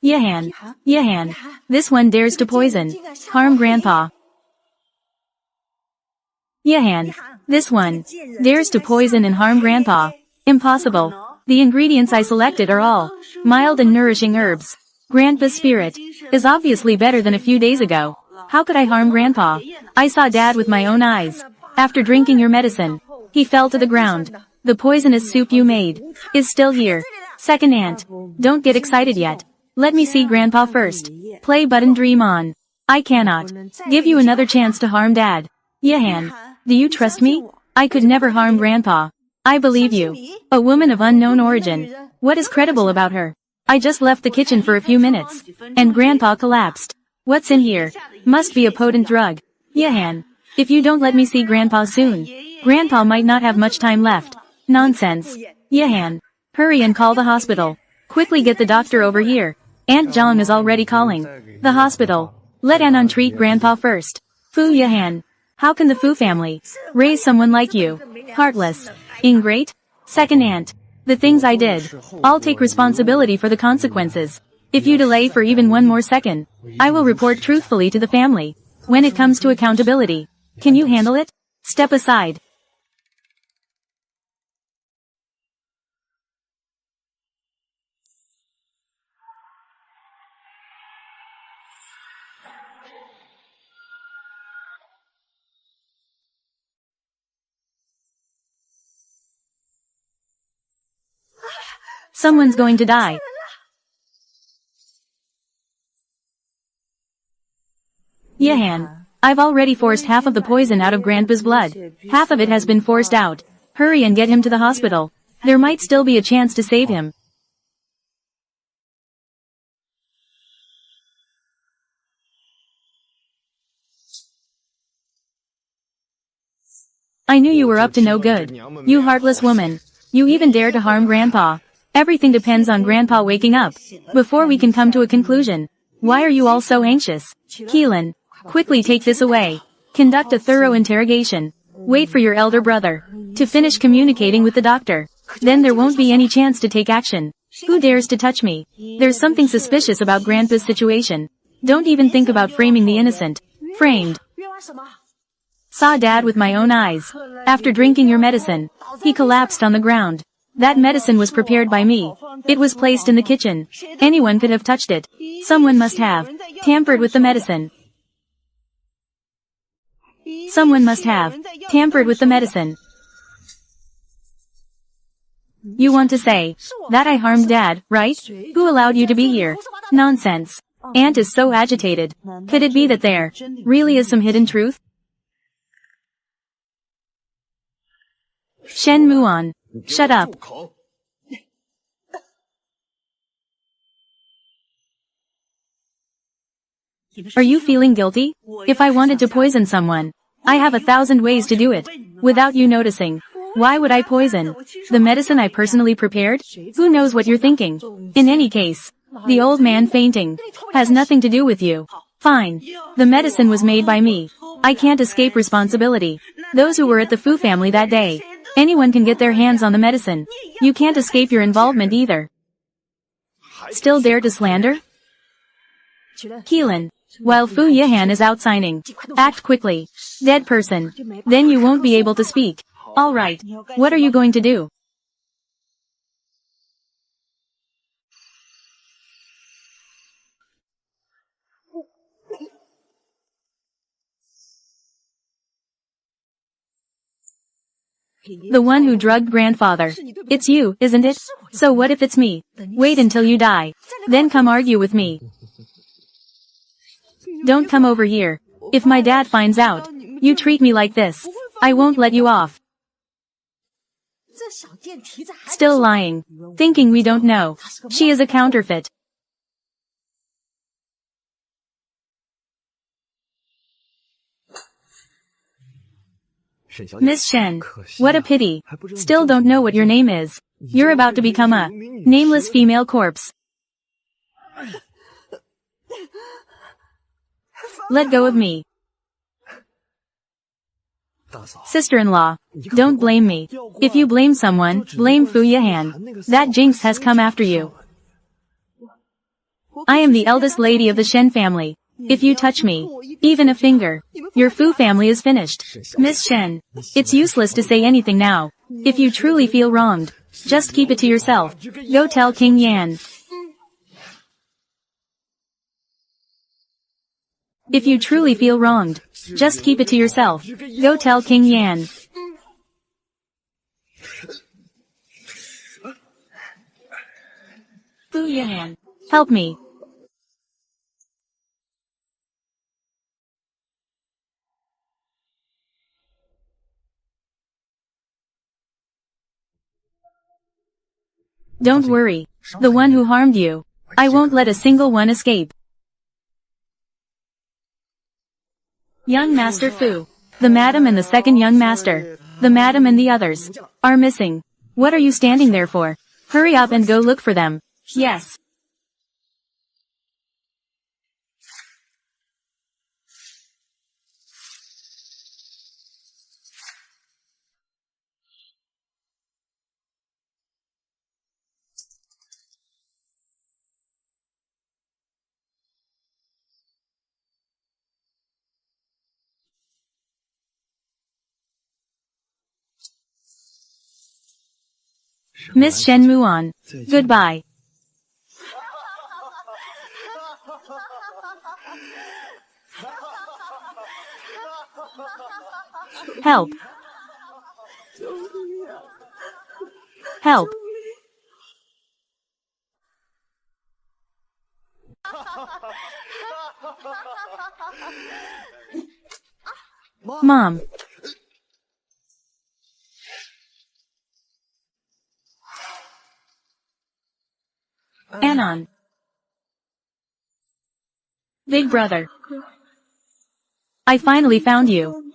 Speaker 1: Yahan. Yahan. This one dares to poison. Harm Grandpa. Yahan. This one dares to poison and harm Grandpa. Impossible. The ingredients I selected are all mild and nourishing herbs. Grandpa's spirit is obviously better than a few days ago. How could I harm Grandpa? I saw Dad with my own eyes. After drinking your medicine, he fell to the ground. The poisonous soup you made is still here. Second aunt, don't get excited yet. Let me see Grandpa first. Play button dream on. I cannot give you another chance to harm Dad. Yahan, do you trust me? I could never harm Grandpa. I believe you. A woman of unknown origin. What is credible about her? I just left the kitchen for a few minutes. And Grandpa collapsed. What's in here? Must be a potent drug. Yahan. If you don't let me see Grandpa soon, Grandpa might not have much time left. Nonsense. Yahan. Hurry and call the hospital. Quickly get the doctor over here. Aunt Zhang is already calling. The hospital. Let Anon treat Grandpa first. Fu Yahan. How can the Fu family raise someone like you? Heartless. Ingrate? Second aunt. The things I did. I'll take responsibility for the consequences. If you delay for even one more second, I will report truthfully to the family. When it comes to accountability, can you handle it? Step aside. Someone's going to die. Yahan. I've already forced half of the poison out of Grandpa's blood. Half of it has been forced out. Hurry and get him to the hospital. There might still be a chance to save him. I knew you were up to no good. You heartless woman. You even dare to harm Grandpa. Everything depends on Grandpa waking up. Before we can come to a conclusion. Why are you all so anxious? Keelan. Quickly take this away. Conduct a thorough interrogation. Wait for your elder brother to finish communicating with the doctor. Then there won't be any chance to take action. Who dares to touch me? There's something suspicious about Grandpa's situation. Don't even think about framing the innocent. Framed. Saw Dad with my own eyes. After drinking your medicine, he collapsed on the ground. That medicine was prepared by me. It was placed in the kitchen. Anyone could have touched it. Someone must have tampered with the medicine. Someone must have tampered with the medicine. You want to say that I harmed Dad, right? Who allowed you to be here? Nonsense. Aunt is so agitated. Could it be that there really is some hidden truth? Shen Muan. Shut up. Are you feeling guilty? If I wanted to poison someone, I have 1,000 ways to do it, without you noticing. Why would I poison the medicine I personally prepared? Who knows what you're thinking? In any case, the old man fainting has nothing to do with you. Fine. The medicine was made by me. I can't escape responsibility. Those who were at the Fu family that day. Anyone can get their hands on the medicine. You can't escape your involvement either. Still dare to slander? Keelan. While Fu Yahan is out signing. Act quickly. Dead person. Then you won't be able to speak. Alright. What are you going to do? The one who drugged Grandfather. It's you, isn't it? So what if it's me? Wait until you die. Then come argue with me. Don't come over here. If my dad finds out you treat me like this, I won't let you off. Still lying. Thinking we don't know. She is a counterfeit. Miss Shen. What a pity. Still don't know what your name is. You're about to become a nameless female corpse. Let go of me. Sister-in-law. Don't blame me. If you blame someone, blame Fu Yahan. That jinx has come after you. I am the eldest lady of the Shen family. If you touch me, even a finger, your Fu family is finished. Miss Shen, it's useless to say anything now. If you truly feel wronged, just keep it to yourself. Go tell King Yan. If you truly feel wronged, just keep it to yourself. Go tell King Yan. Fu Yan, help me. Don't worry. The one who harmed you. I won't let a single one escape. Young Master Fu. The madam and the second young master. The madam and the others are missing. What are you standing there for? Hurry up and go look for them. Yes. Miss Shen Muan. Goodbye. Help. Help. Mom. Anon. Big brother. I finally found you.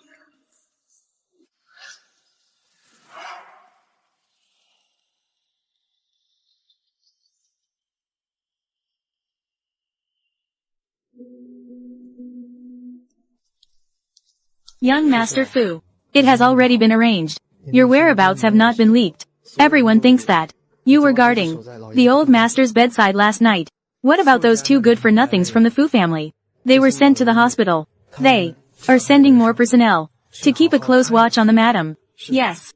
Speaker 1: Young Master Fu. It has already been arranged. Your whereabouts have not been leaked. Everyone thinks that. You were guarding the old master's bedside last night. What about those two good-for-nothings from the Fu family? They were sent to the hospital. They are sending more personnel to keep a close watch on the madam. Yes.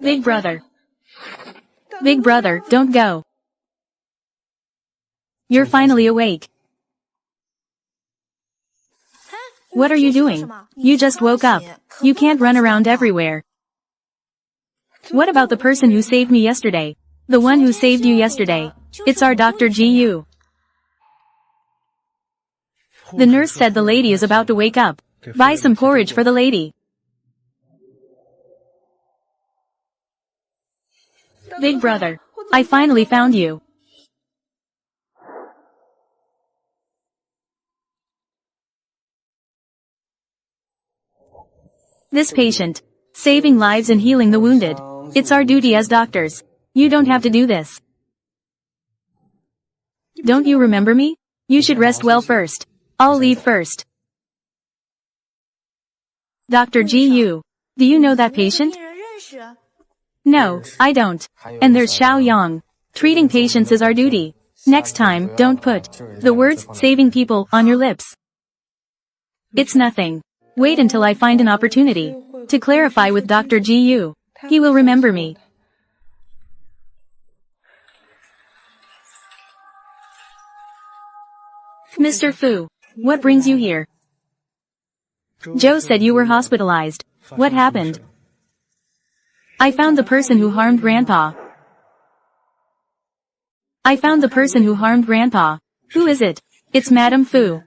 Speaker 1: Big brother. Big brother, don't go. You're finally awake. What are you doing? You just woke up. You can't run around everywhere. What about the person who saved me yesterday? The one who saved you yesterday. It's our Dr. Gu. The nurse said the lady is about to wake up. Buy some porridge for the lady. Big brother. I finally found you. This patient. Saving lives and healing the wounded. It's our duty as doctors. You don't have to do this. Don't you remember me? You should rest well first. I'll leave first. Dr. Gu. Do you know that patient? No, I don't. And there's Xiao Yang. Treating patients is our duty. Next time, don't put the words saving people on your lips. It's nothing. Wait until I find an opportunity to clarify with Dr. Gu. He will remember me. Mr. Fu, what brings you here? Joe said you were hospitalized. What happened? I found the person who harmed Grandpa. I found the person who harmed Grandpa. Who is it? It's Madame Fu.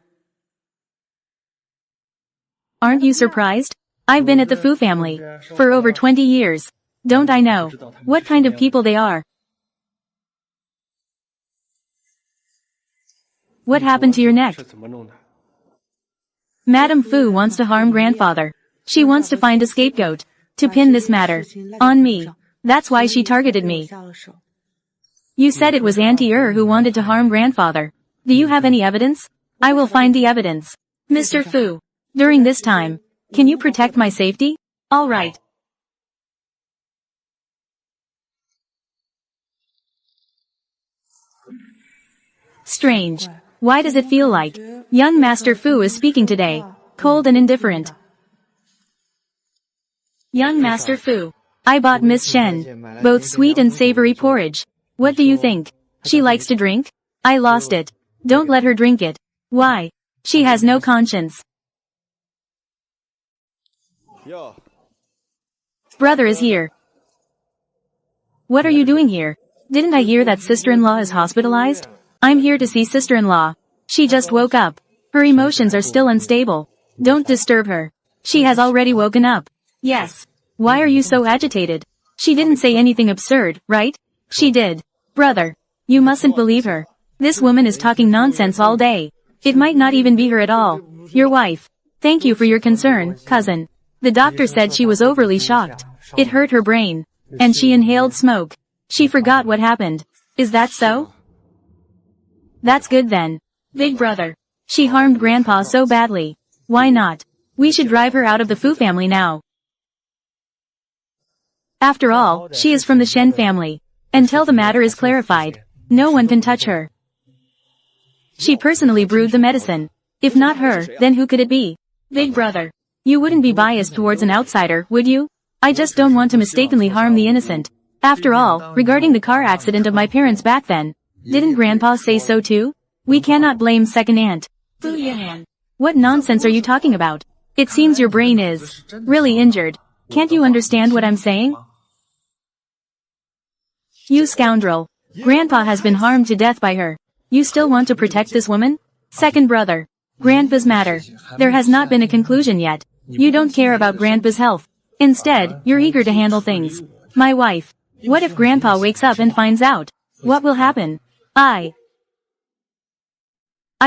Speaker 1: Aren't you surprised? I've been at the Fu family for over 20 years. Don't I know what kind of people they are? What happened to your neck? Madame Fu wants to harm grandfather. She wants to find a scapegoat to pin this matter on me. That's why she targeted me. You said it was Auntie who wanted to harm grandfather. Do you have any evidence? I will find the evidence. Mr. Fu, during this time, can you protect my safety? All right. Strange. Why does it feel like young Master Fu is speaking today? Cold and indifferent. Young Master Fu. I bought Miss Shen both sweet and savory porridge. What do you think? She likes to drink? I lost it. Don't let her drink it. Why? She has no conscience. Brother is here. What are you doing here? Didn't I hear that sister-in-law is hospitalized? I'm here to see sister-in-law. She just woke up. Her emotions are still unstable. Don't disturb her. She has already woken up. Yes. Why are you so agitated? She didn't say anything absurd, right? She did. Brother. You mustn't believe her. This woman is talking nonsense all day. It might not even be her at all. Your wife. Thank you for your concern, cousin. The doctor said she was overly shocked. It hurt her brain. And she inhaled smoke. She forgot what happened. Is that so? That's good then. Big brother. She harmed Grandpa so badly. Why not? We should drive her out of the Fu family now. After all, she is from the Shen family. Until the matter is clarified, no one can touch her. She personally brewed the medicine. If not her, then who could it be? Big brother. You wouldn't be biased towards an outsider, would you? I just don't want to mistakenly harm the innocent. After all, regarding the car accident of my parents back then, didn't Grandpa say so too? We cannot blame second aunt. Fu Yihan. What nonsense are you talking about? It seems your brain is really injured. Can't you understand what I'm saying? You scoundrel. Grandpa has been harmed to death by her. You still want to protect this woman? Second brother. Grandpa's matter. There has not been a conclusion yet. You don't care about Grandpa's health. Instead, you're eager to handle things. My wife. What if Grandpa wakes up and finds out? What will happen? I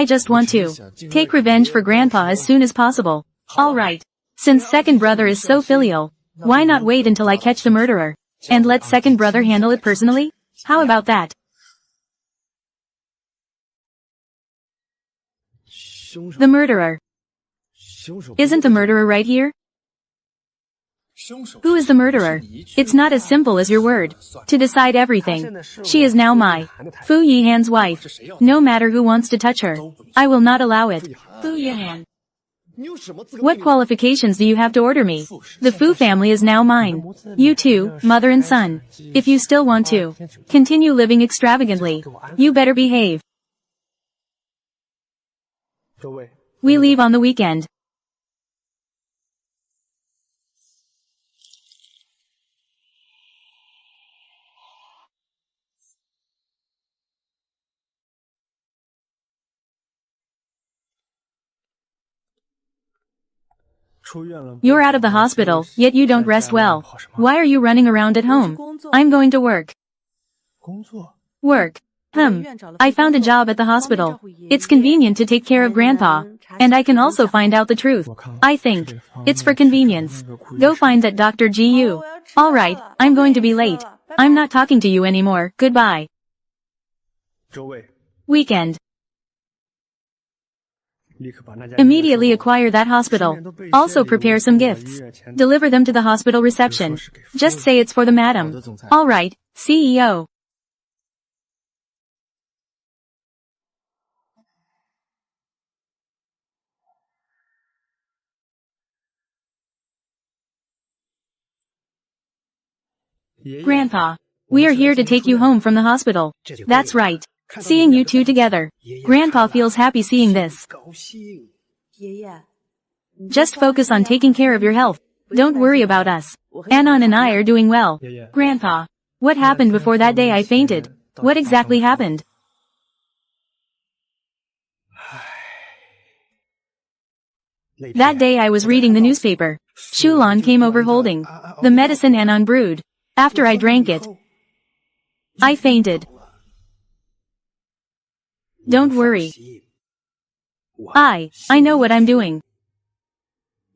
Speaker 1: just want to take revenge for Grandpa as soon as possible. Alright. Since second brother is so filial, why not wait until I catch the murderer? And let second brother handle it personally? How about that? The murderer. Isn't the murderer right here? Who is the murderer? It's not as simple as your word. To decide everything. She is now my Fu Yihan's wife. No matter who wants to touch her, I will not allow it. Fu Yihan. What qualifications do you have to order me? The Fu family is now mine. You two, mother and son. If you still want to continue living extravagantly, you better behave. We leave on the weekend. You're out of the hospital, yet you don't rest well. Why are you running around at home? I'm going to work. Work. I found a job at the hospital. It's convenient to take care of Grandpa, and I can also find out the truth. I think it's for convenience. Go find that Dr. Gu. Alright, I'm going to be late. I'm not talking to you anymore, goodbye. Weekend. Immediately acquire that hospital. Also prepare some gifts. Deliver them to the hospital reception. Just say it's for the madam. Alright, CEO. Grandpa. We are here to take you home from the hospital. That's right. Seeing you two together. Grandpa feels happy seeing this. Just focus on taking care of your health. Don't worry about us. Anon and I are doing well. Grandpa. What happened before that day I fainted? What exactly happened? That day I was reading the newspaper. Shulan came over holding the medicine Anon brewed. After I drank it, I fainted. Don't worry. I know what I'm doing.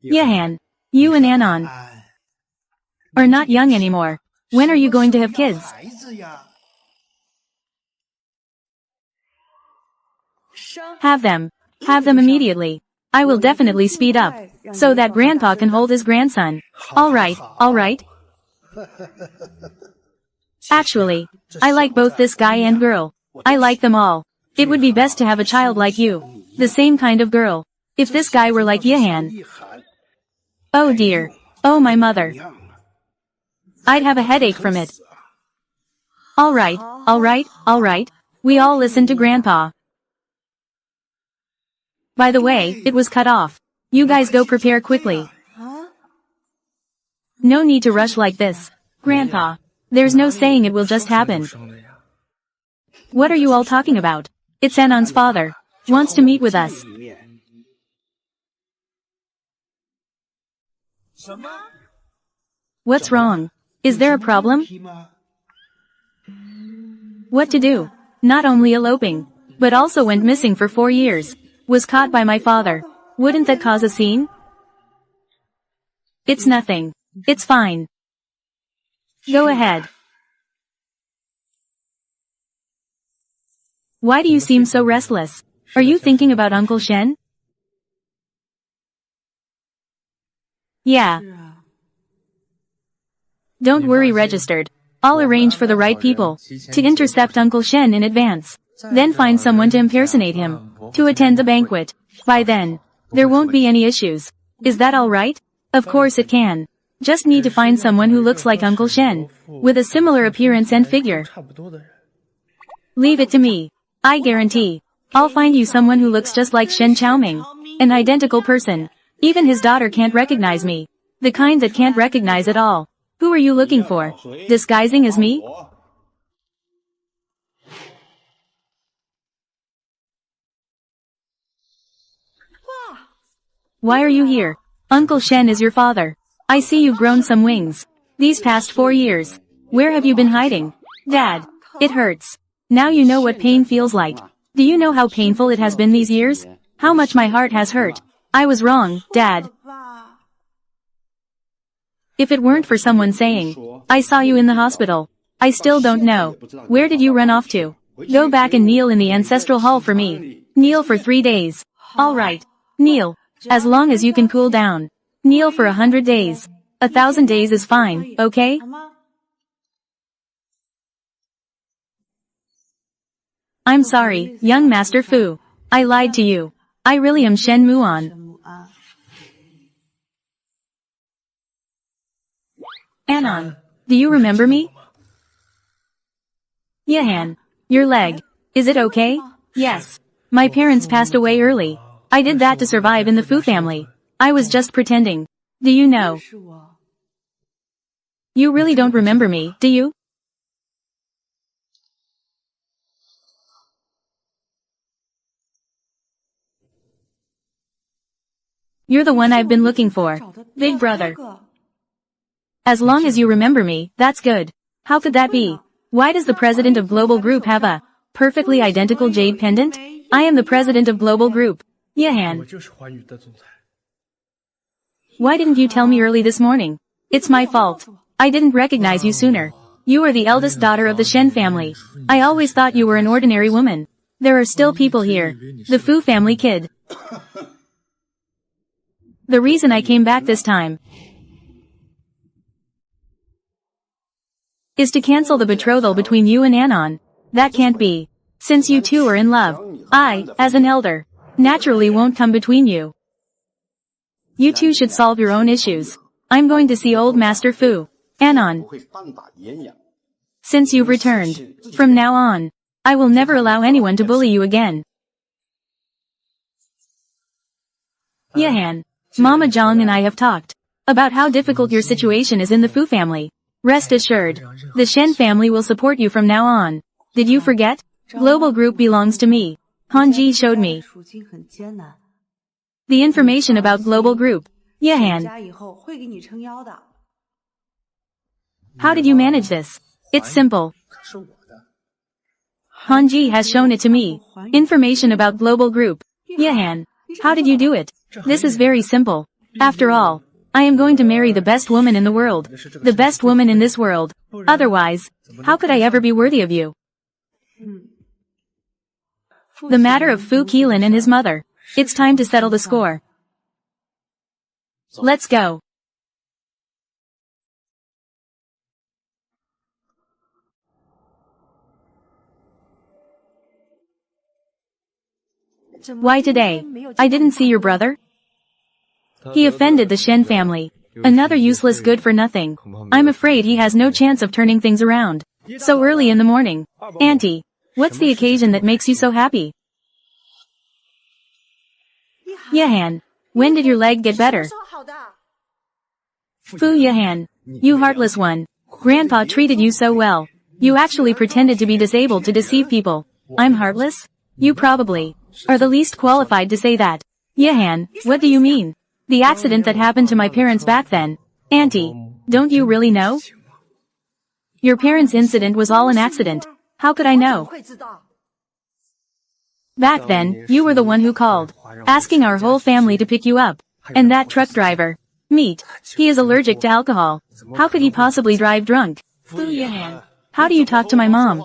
Speaker 1: Yihan, you and Anon are not young anymore. When are you going to have kids? Have them. Have them immediately. I will definitely speed up, so that Grandpa can hold his grandson. Alright, alright. Actually, I like both this guy and girl. I like them all. It would be best to have a child like you. The same kind of girl. If this guy were like Yihan. Oh dear. Oh my mother. I'd have a headache from it. Alright, alright, alright. We all listen to Grandpa. By the way, it was cut off. You guys go prepare quickly. No need to rush like this. Grandpa. There's no saying it will just happen. What are you all talking about? It's Anon's father. Wants to meet with us. What's wrong? Is there a problem? What to do? Not only eloping, but also went missing for 4 years. Was caught by my father. Wouldn't that cause a scene? It's nothing. It's fine. Go ahead. Why do you seem so restless? Are you thinking about Uncle Shen? Yeah. Don't worry, registered. I'll arrange for the right people to intercept Uncle Shen in advance. Then find someone to impersonate him, to attend the banquet. By then, there won't be any issues. Is that all right? Of course it can. Just need to find someone who looks like Uncle Shen, with a similar appearance and figure. Leave it to me. I guarantee. I'll find you someone who looks just like Shen Chaoming. An identical person. Even his daughter can't recognize me. The kind that can't recognize at all. Who are you looking for? Disguising as me? Why are you here? Uncle Shen is your father. I see you've grown some wings. These past 4 years. Where have you been hiding? Dad. It hurts. Now you know what pain feels like. Do you know how painful it has been these years? How much my heart has hurt. I was wrong, Dad. If it weren't for someone saying, I saw you in the hospital. I still don't know. Where did you run off to? Go back and kneel in the ancestral hall for me. Kneel for 3 days. All right. Kneel. As long as you can cool down. Kneel for 100 days. 1,000 days is fine, okay? I'm sorry, young Master Fu. I lied to you. I really am Shen Muan. Anon, do you remember me? Yahan, your leg. Is it okay? Yes. My parents passed away early. I did that to survive in the Fu family. I was just pretending. Do you know? You really don't remember me, do you? You're the one I've been looking for. Big brother. As long as you remember me, that's good. How could that be? Why does the president of Global Group have a perfectly identical jade pendant? I am the president of Global Group. Yahan. Why didn't you tell me early this morning? It's my fault. I didn't recognize you sooner. You are the eldest daughter of the Shen family. I always thought you were an ordinary woman. There are still people here. The Fu family kid. The reason I came back this time is to cancel the betrothal between you and Anon. That can't be. Since you two are in love, I, as an elder, naturally won't come between you. You two should solve your own issues. I'm going to see old Master Fu. Anon. Since you've returned, from now on, I will never allow anyone to bully you again. Yahan. Mama Zhang and I have talked about how difficult your situation is in the Fu family. Rest assured, the Shen family will support you from now on. Did you forget? Global Group belongs to me. Hanji showed me the information about Global Group. Yahan. How did you manage this? It's simple. Hanji has shown it to me. Information about Global Group. Yahan. How did you do it? This is very simple. After all, I am going to marry the best woman in the world. The best woman in this world. Otherwise, how could I ever be worthy of you? The matter of Fu Qilin and his mother. It's time to settle the score. Let's go. Why today? I didn't see your brother. He offended the Shen family. Another useless good for nothing. I'm afraid he has no chance of turning things around. So early in the morning. Auntie, what's the occasion that makes you so happy? Yahan, when did your leg get better? Fu Yahan, you heartless one. Grandpa treated you so well. You actually pretended to be disabled to deceive people. I'm heartless? You probably are the least qualified to say that. Yahan, what do you mean? The accident that happened to my parents back then. Auntie, don't you really know? Your parents' incident was all an accident. How could I know? Back then, you were the one who called, asking our whole family to pick you up. And that truck driver. Meet. He is allergic to alcohol. How could he possibly drive drunk? Fu Yahan. How do you talk to my mom?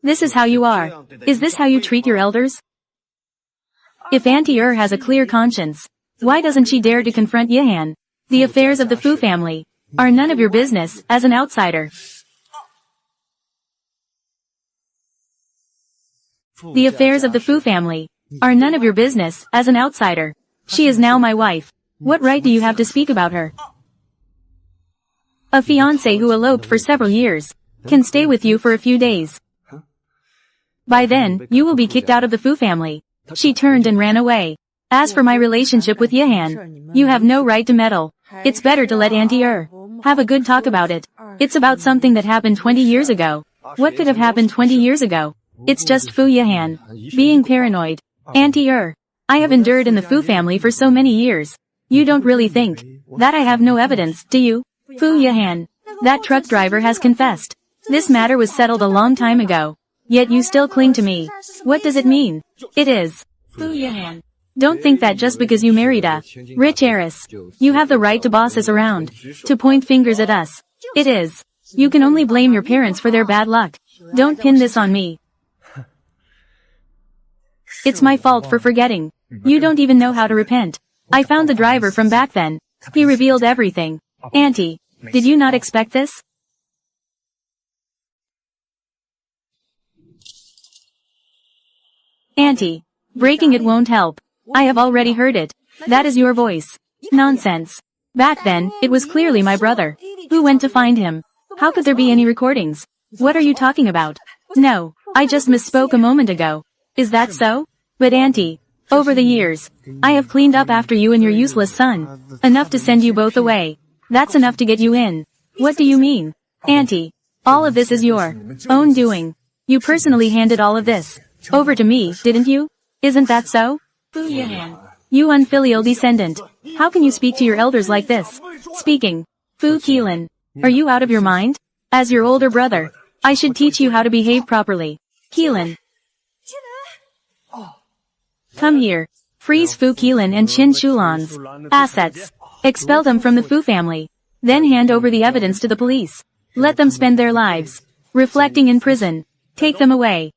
Speaker 1: This is how you are. Is this how you treat your elders? If Auntie has a clear conscience, why doesn't she dare to confront Yahan? The affairs of the Fu family are none of your business as an outsider. The affairs of the Fu family are none of your business as an outsider. She is now my wife. What right do you have to speak about her? A fiancé who eloped for several years can stay with you for a few days. By then, you will be kicked out of the Fu family. She turned and ran away. As for my relationship with Yahan, you have no right to meddle. It's better to let Auntie have a good talk about it. It's about something that happened 20 years ago. What could have happened 20 years ago? It's just Fu Yahan being paranoid. Auntie I have endured in the Fu family for so many years. You don't really think that I have no evidence, do you? Fu Yahan, that truck driver has confessed. This matter was settled a long time ago. Yet you still cling to me. What does it mean? It is. Fu Yahan. Don't think that just because you married a rich heiress, you have the right to boss us around, to point fingers at us. It is. You can only blame your parents for their bad luck. Don't pin this on me. It's my fault for forgetting. You don't even know how to repent. I found the driver from back then. He revealed everything. Auntie, did you not expect this? Auntie, breaking it won't help. I have already heard it. That is your voice. Nonsense. Back then, it was clearly my brother. Who went to find him? How could there be any recordings? What are you talking about? No, I just misspoke a moment ago. Is that so? But Auntie, over the years, I have cleaned up after you and your useless son. Enough to send you both away. That's enough to get you in. What do you mean? Auntie, all of this is your own doing. You personally handed all of this over to me, didn't you? Isn't that so? Fu Yahan. You unfilial descendant. How can you speak to your elders like this? Speaking. Fu Qilin. Are you out of your mind? As your older brother, I should teach you how to behave properly. Qilin. Come here. Freeze Fu Qilin and Qin Shulan's assets. Expel them from the Fu family. Then hand over the evidence to the police. Let them spend their lives reflecting in prison. Take them away.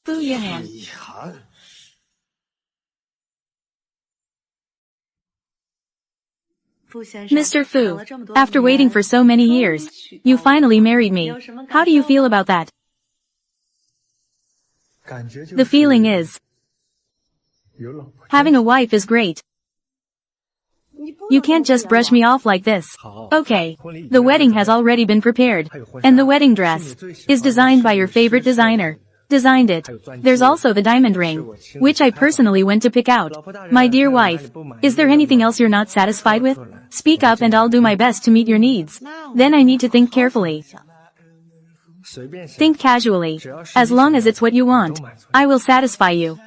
Speaker 1: Fu Yahan. Mr. Fu, after waiting for so many years, you finally married me. How do you feel about that? The feeling is, having a wife is great. You can't just brush me off like this. Okay, the wedding has already been prepared, and the wedding dress is designed by your favorite designer. Designed it. There's also the diamond ring, which I personally went to pick out. My dear wife, is there anything else you're not satisfied with? Speak up and I'll do my best to meet your needs. Then I need to think carefully. Think casually. As long as it's what you want, I will satisfy you.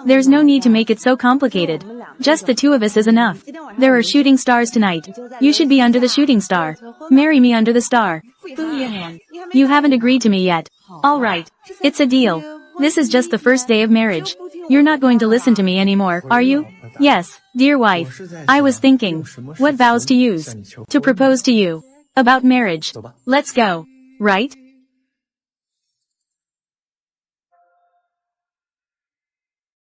Speaker 1: There's no need to make it so complicated. Just the two of us is enough. There are shooting stars tonight. You should be under the shooting star. Marry me under the star. You haven't agreed to me yet. All right. It's a deal. This is just the first day of marriage. You're not going to listen to me anymore, are you? Yes, dear wife. I was thinking, what vows to use to propose to you about marriage. Let's go. Right?